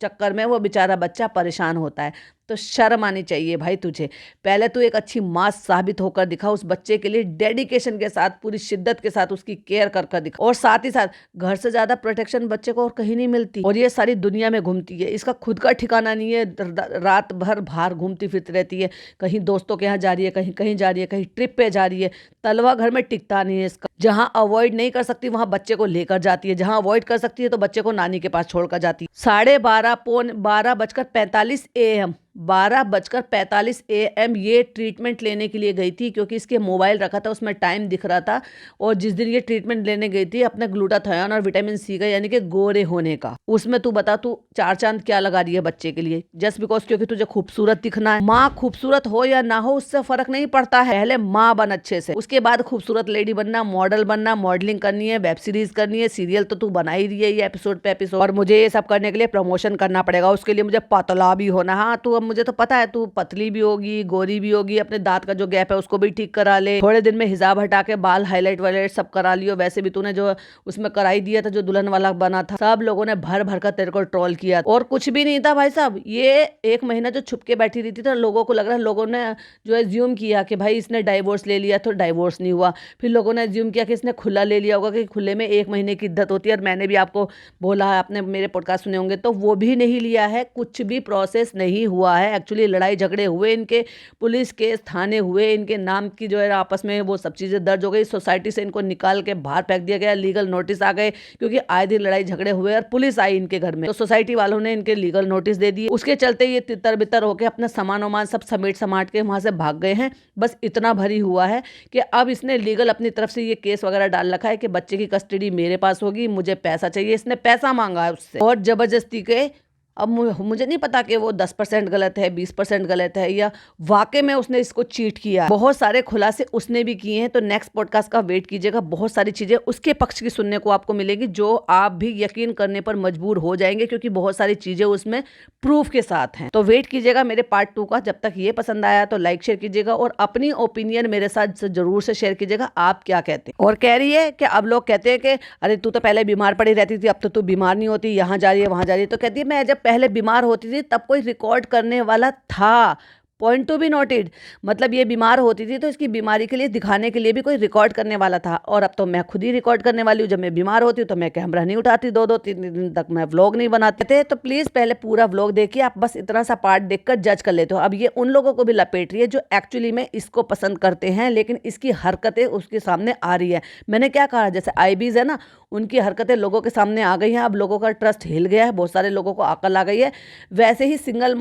चक्कर में वो बेचारा बच्चा परेशान होता है। तो शर्म आनी चाहिए भाई तुझे। पहले तू एक अच्छी माँ साबित होकर दिखा, उस बच्चे के लिए डेडिकेशन के साथ, पूरी शिद्दत के साथ उसकी केयर कर कर दिखा। और साथ ही साथ घर से ज्यादा प्रोटेक्शन बच्चे को और कहीं नहीं मिलती, और ये सारी दुनिया में घूमती है। इसका खुद का ठिकाना नहीं है, रात भर बाहर घूमती फिरती रहती है। कहीं दोस्तों के यहाँ जा रही है, कहीं कहीं जा रही है, कहीं ट्रिप पे जा रही है। तलवा घर में टिकता नहीं है इसका। जहाँ अवॉइड नहीं कर सकती वहां बच्चे को लेकर जाती है, जहां अवॉइड कर सकती है तो बच्चे को नानी के पास छोड़कर जाती है। 12:30 पौन 12:45 AM 12:45 AM ये ट्रीटमेंट लेने के लिए गई थी, क्योंकि इसके मोबाइल रखा था, उसमें टाइम दिख रहा था। और जिस दिन ये ट्रीटमेंट लेने गई थी अपने ग्लूटाथायोन और विटामिन सी का, यानी कि गोरे होने का, उसमें तू बता तू चार चांद क्या लगा रही है बच्चे के लिए, जस्ट बिकॉज क्योंकि तुझे खूबसूरत दिखना है। माँ खूबसूरत हो या ना हो उससे फर्क नहीं पड़ता है, पहले माँ बन अच्छे से, उसके बाद खूबसूरत लेडी बनना, मॉडल बनना, मॉडलिंग करनी है, वेब सीरीज करनी है, सीरियल तो तू बना ही रही है ये एपिसोड पे एपिसोड। और मुझे ये सब करने के लिए प्रमोशन करना पड़ेगा, उसके लिए मुझे पतला भी होना। हाँ तू, अब मुझे तो पता है तू पतली भी होगी, गोरी भी होगी, अपने दांत का जो गैप है उसको भी ठीक करा ले, थोड़े दिन में हिजाब हटा के बाल हाईलाइट वाइलाइट सब करा लियो। वैसे भी तूने जो उसमें कराई दिया था, जो दुल्हन वाला बना था, सब लोगों ने भर भर कर तेरे को ट्रोल किया और कुछ भी नहीं था भाई साहब। ये 1 महीना जो छुप के बैठी रहती थी, लोगों को लग रहा है, लोगों ने जो एज्यूम किया कि भाई इसने डाइवोर्स ले लिया, तो डाइवोर्स नहीं हुआ। फिर लोगों ने एज्यूम किया कि इसने खुला ले लिया होगा, कि खुले में 1 महीने की इद्दत होती है। और मैंने भी आपको बोला है, आपने मेरे पॉडकास्ट सुने होंगे, तो वो भी नहीं लिया है, कुछ भी प्रोसेस नहीं हुआ है। एक्चुअली लड़ाई झगड़े हुए इनके, पुलिस केस थाने हुए, इनके नाम की जो है आपस में वो सब चीज़ें दर्ज हो गई, सोसाइटी से इनको निकाल के बाहर फेंक दिया गया, लीगल नोटिस आ गए, क्योंकि आए दिन लड़ाई झगड़े हुए और पुलिस आई इनके घर में, तो सोसाइटी वालों ने इनके लीगल नोटिस दे दिए। उसके चलते ये तितर बितर होकर अपना सामान वामान सब समेट समाट के वहां से भाग गए हैं। बस इतना भरी हुआ है कि अब इसने लीगल अपनी तरफ से ये केस वगैरह डाल रखा है कि बच्चे की कस्टडी मेरे पास होगी, मुझे पैसा चाहिए। इसने पैसा मांगा है उससे और जबरदस्ती के। अब मुझे नहीं पता कि वो 10% गलत है, 20% गलत है, या वाकई में उसने इसको चीट किया। बहुत सारे खुलासे उसने भी किए हैं, तो नेक्स्ट पॉडकास्ट का वेट कीजिएगा। बहुत सारी चीजें उसके पक्ष की सुनने को आपको मिलेगी, जो आप भी यकीन करने पर मजबूर हो जाएंगे, क्योंकि बहुत सारी चीजें उसमें प्रूफ के साथ हैं। तो वेट कीजिएगा मेरे पार्ट 2 का। जब तक ये पसंद आया तो लाइक शेयर कीजिएगा और अपनी ओपिनियन मेरे साथ जरूर से शेयर कीजिएगा, आप क्या कहते हैं। और कह रही है कि अब लोग कहते हैं कि अरे तू तो पहले बीमार पड़ी रहती थी, अब तो तू बीमार नहीं होती, यहाँ जा रही है वहां जा रही है। तो कहती है मैं जब पहले बीमार होती थी तब कोई रिकॉर्ड करने वाला था, पॉइंट टू बी नोटेड। मतलब ये बीमार होती थी तो इसकी बीमारी के लिए दिखाने के लिए भी कोई रिकॉर्ड करने वाला था, और अब तो मैं खुद ही रिकॉर्ड करने वाली हूँ। जब मैं बीमार होती हूँ तो मैं कैमरा नहीं उठाती, 2-2-3 दिन तक मैं व्लॉग नहीं बनाते थे। तो प्लीज पहले पूरा व्लॉग देखिए, आप बस इतना सा पार्ट देखकर जज कर लेते हो। अब ये उन लोगों को भी लपेट रही है जो एक्चुअली में इसको पसंद करते हैं, लेकिन इसकी हरकतें उसके सामने आ रही है। मैंने क्या कहा, जैसे आईबीज है ना, उनकी हरकतें लोगों के सामने आ गई हैं, अब लोगों का ट्रस्ट हिल गया है, बहुत सारे लोगों को अकल आ गई है। वैसे ही सिंगल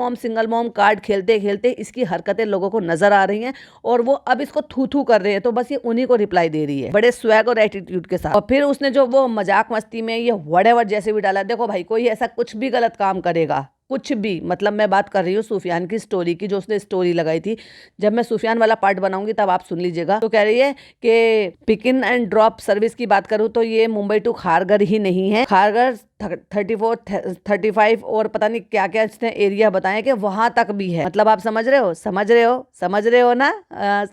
मॉम कार्ड खेलते खेलते इसकी हरकतें लोगों को नजर आ रही हैं, और वो अब इसको थू थू कर रहे हैं। तो बस ये उन्हीं को रिप्लाई दे रही है बड़े स्वैग और एटीट्यूड के साथ। और फिर उसने जो वो मजाक मस्ती में ये व्हाटएवर जैसे भी डाला, देखो भाई कोई ऐसा कुछ भी गलत काम करेगा, कुछ भी, मतलब मैं बात कर रही हूँ सुफियान की स्टोरी की, जो उसने स्टोरी लगाई थी। जब मैं सुफियान वाला पार्ट बनाऊंगी तब आप सुन लीजिएगा। तो कह रही है कि pick in and drop service की बात करूँ तो ये मुंबई टू खारगर ही नहीं है, खारगर 34, 35 और पता नहीं क्या क्या इसने एरिया बताए कि वहां तक भी है। मतलब आप समझ रहे हो, समझ रहे हो ना,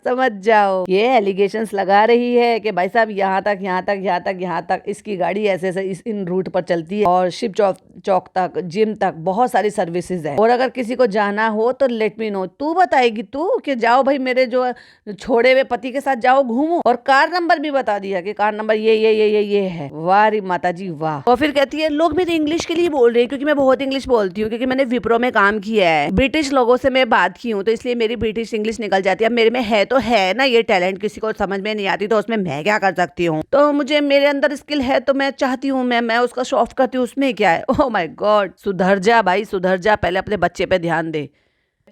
समझ जाओ। ये एलिगेशंस लगा रही है कि भाई साहब यहाँ तक इसकी गाड़ी ऐसे ऐसे इन रूट पर चलती है, और शिव चौक तक, जिम तक, बहुत सारी सर्विसेज है। और अगर किसी को जाना हो तो लेट मी नो, तू बताएगी तू कि जाओ भाई मेरे जो छोड़े हुए पति के साथ जाओ घूमो। और कार नंबर भी बता दिया कि कार नंबर ये है। वाह री माता जी वाह। और फिर कहती है लोग मेरे इंग्लिश के लिए बोल रहे हैं, क्योंकि मैं बहुत इंग्लिश बोलती हूँ, क्योंकि मैंने विप्रो में काम किया है, ब्रिटिश लोगों से मैं बात की हूँ, तो इसलिए मेरी ब्रिटिश इंग्लिश निकल जाती है। अब मेरे में है तो है ना ये टैलेंट, किसी को समझ में नहीं आती तो उसमें मैं क्या कर सकती हूँ। तो मुझे मेरे अंदर स्किल है तो मैं चाहती हूँ मैं उसका सॉफ्ट करती हूँ, उसमें क्या है। ओह माय गॉड, सुधर जा भाई सुधर जा, पहले अपने बच्चे पे ध्यान दे।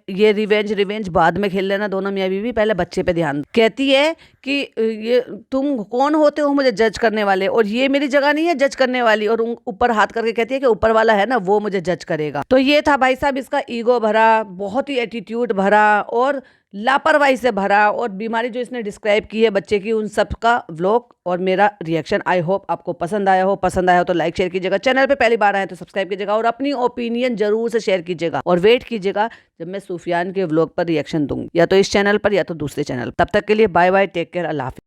ये रिवेंज बाद में खेल लेना दोनों मियाँ बीवी, पहले बच्चे पे ध्यान। कहती है कि ये तुम कौन होते हो मुझे जज करने वाले, और ये मेरी जगह नहीं है जज करने वाली। और ऊपर हाथ करके कहती है कि ऊपर वाला है ना वो मुझे जज करेगा। तो ये था भाई साहब इसका ईगो भरा, बहुत ही एटीट्यूड भरा और लापरवाही से भरा, और बीमारी जो इसने डिस्क्राइब की है बच्चे की, उन सब का व्लॉग और मेरा रिएक्शन। आई होप आपको पसंद आया हो तो लाइक शेयर कीजिएगा, चैनल पे पहली बार आए तो सब्सक्राइब कीजिएगा, और अपनी ओपिनियन जरूर से शेयर कीजिएगा। और वेट कीजिएगा जब मैं सुफियान के व्लॉग पर रिएक्शन दूंगी, या तो इस चैनल पर या तो दूसरे चैनल। तब तक के लिए बाय बाय, टेक केयर, अल्लाह हाफिज़।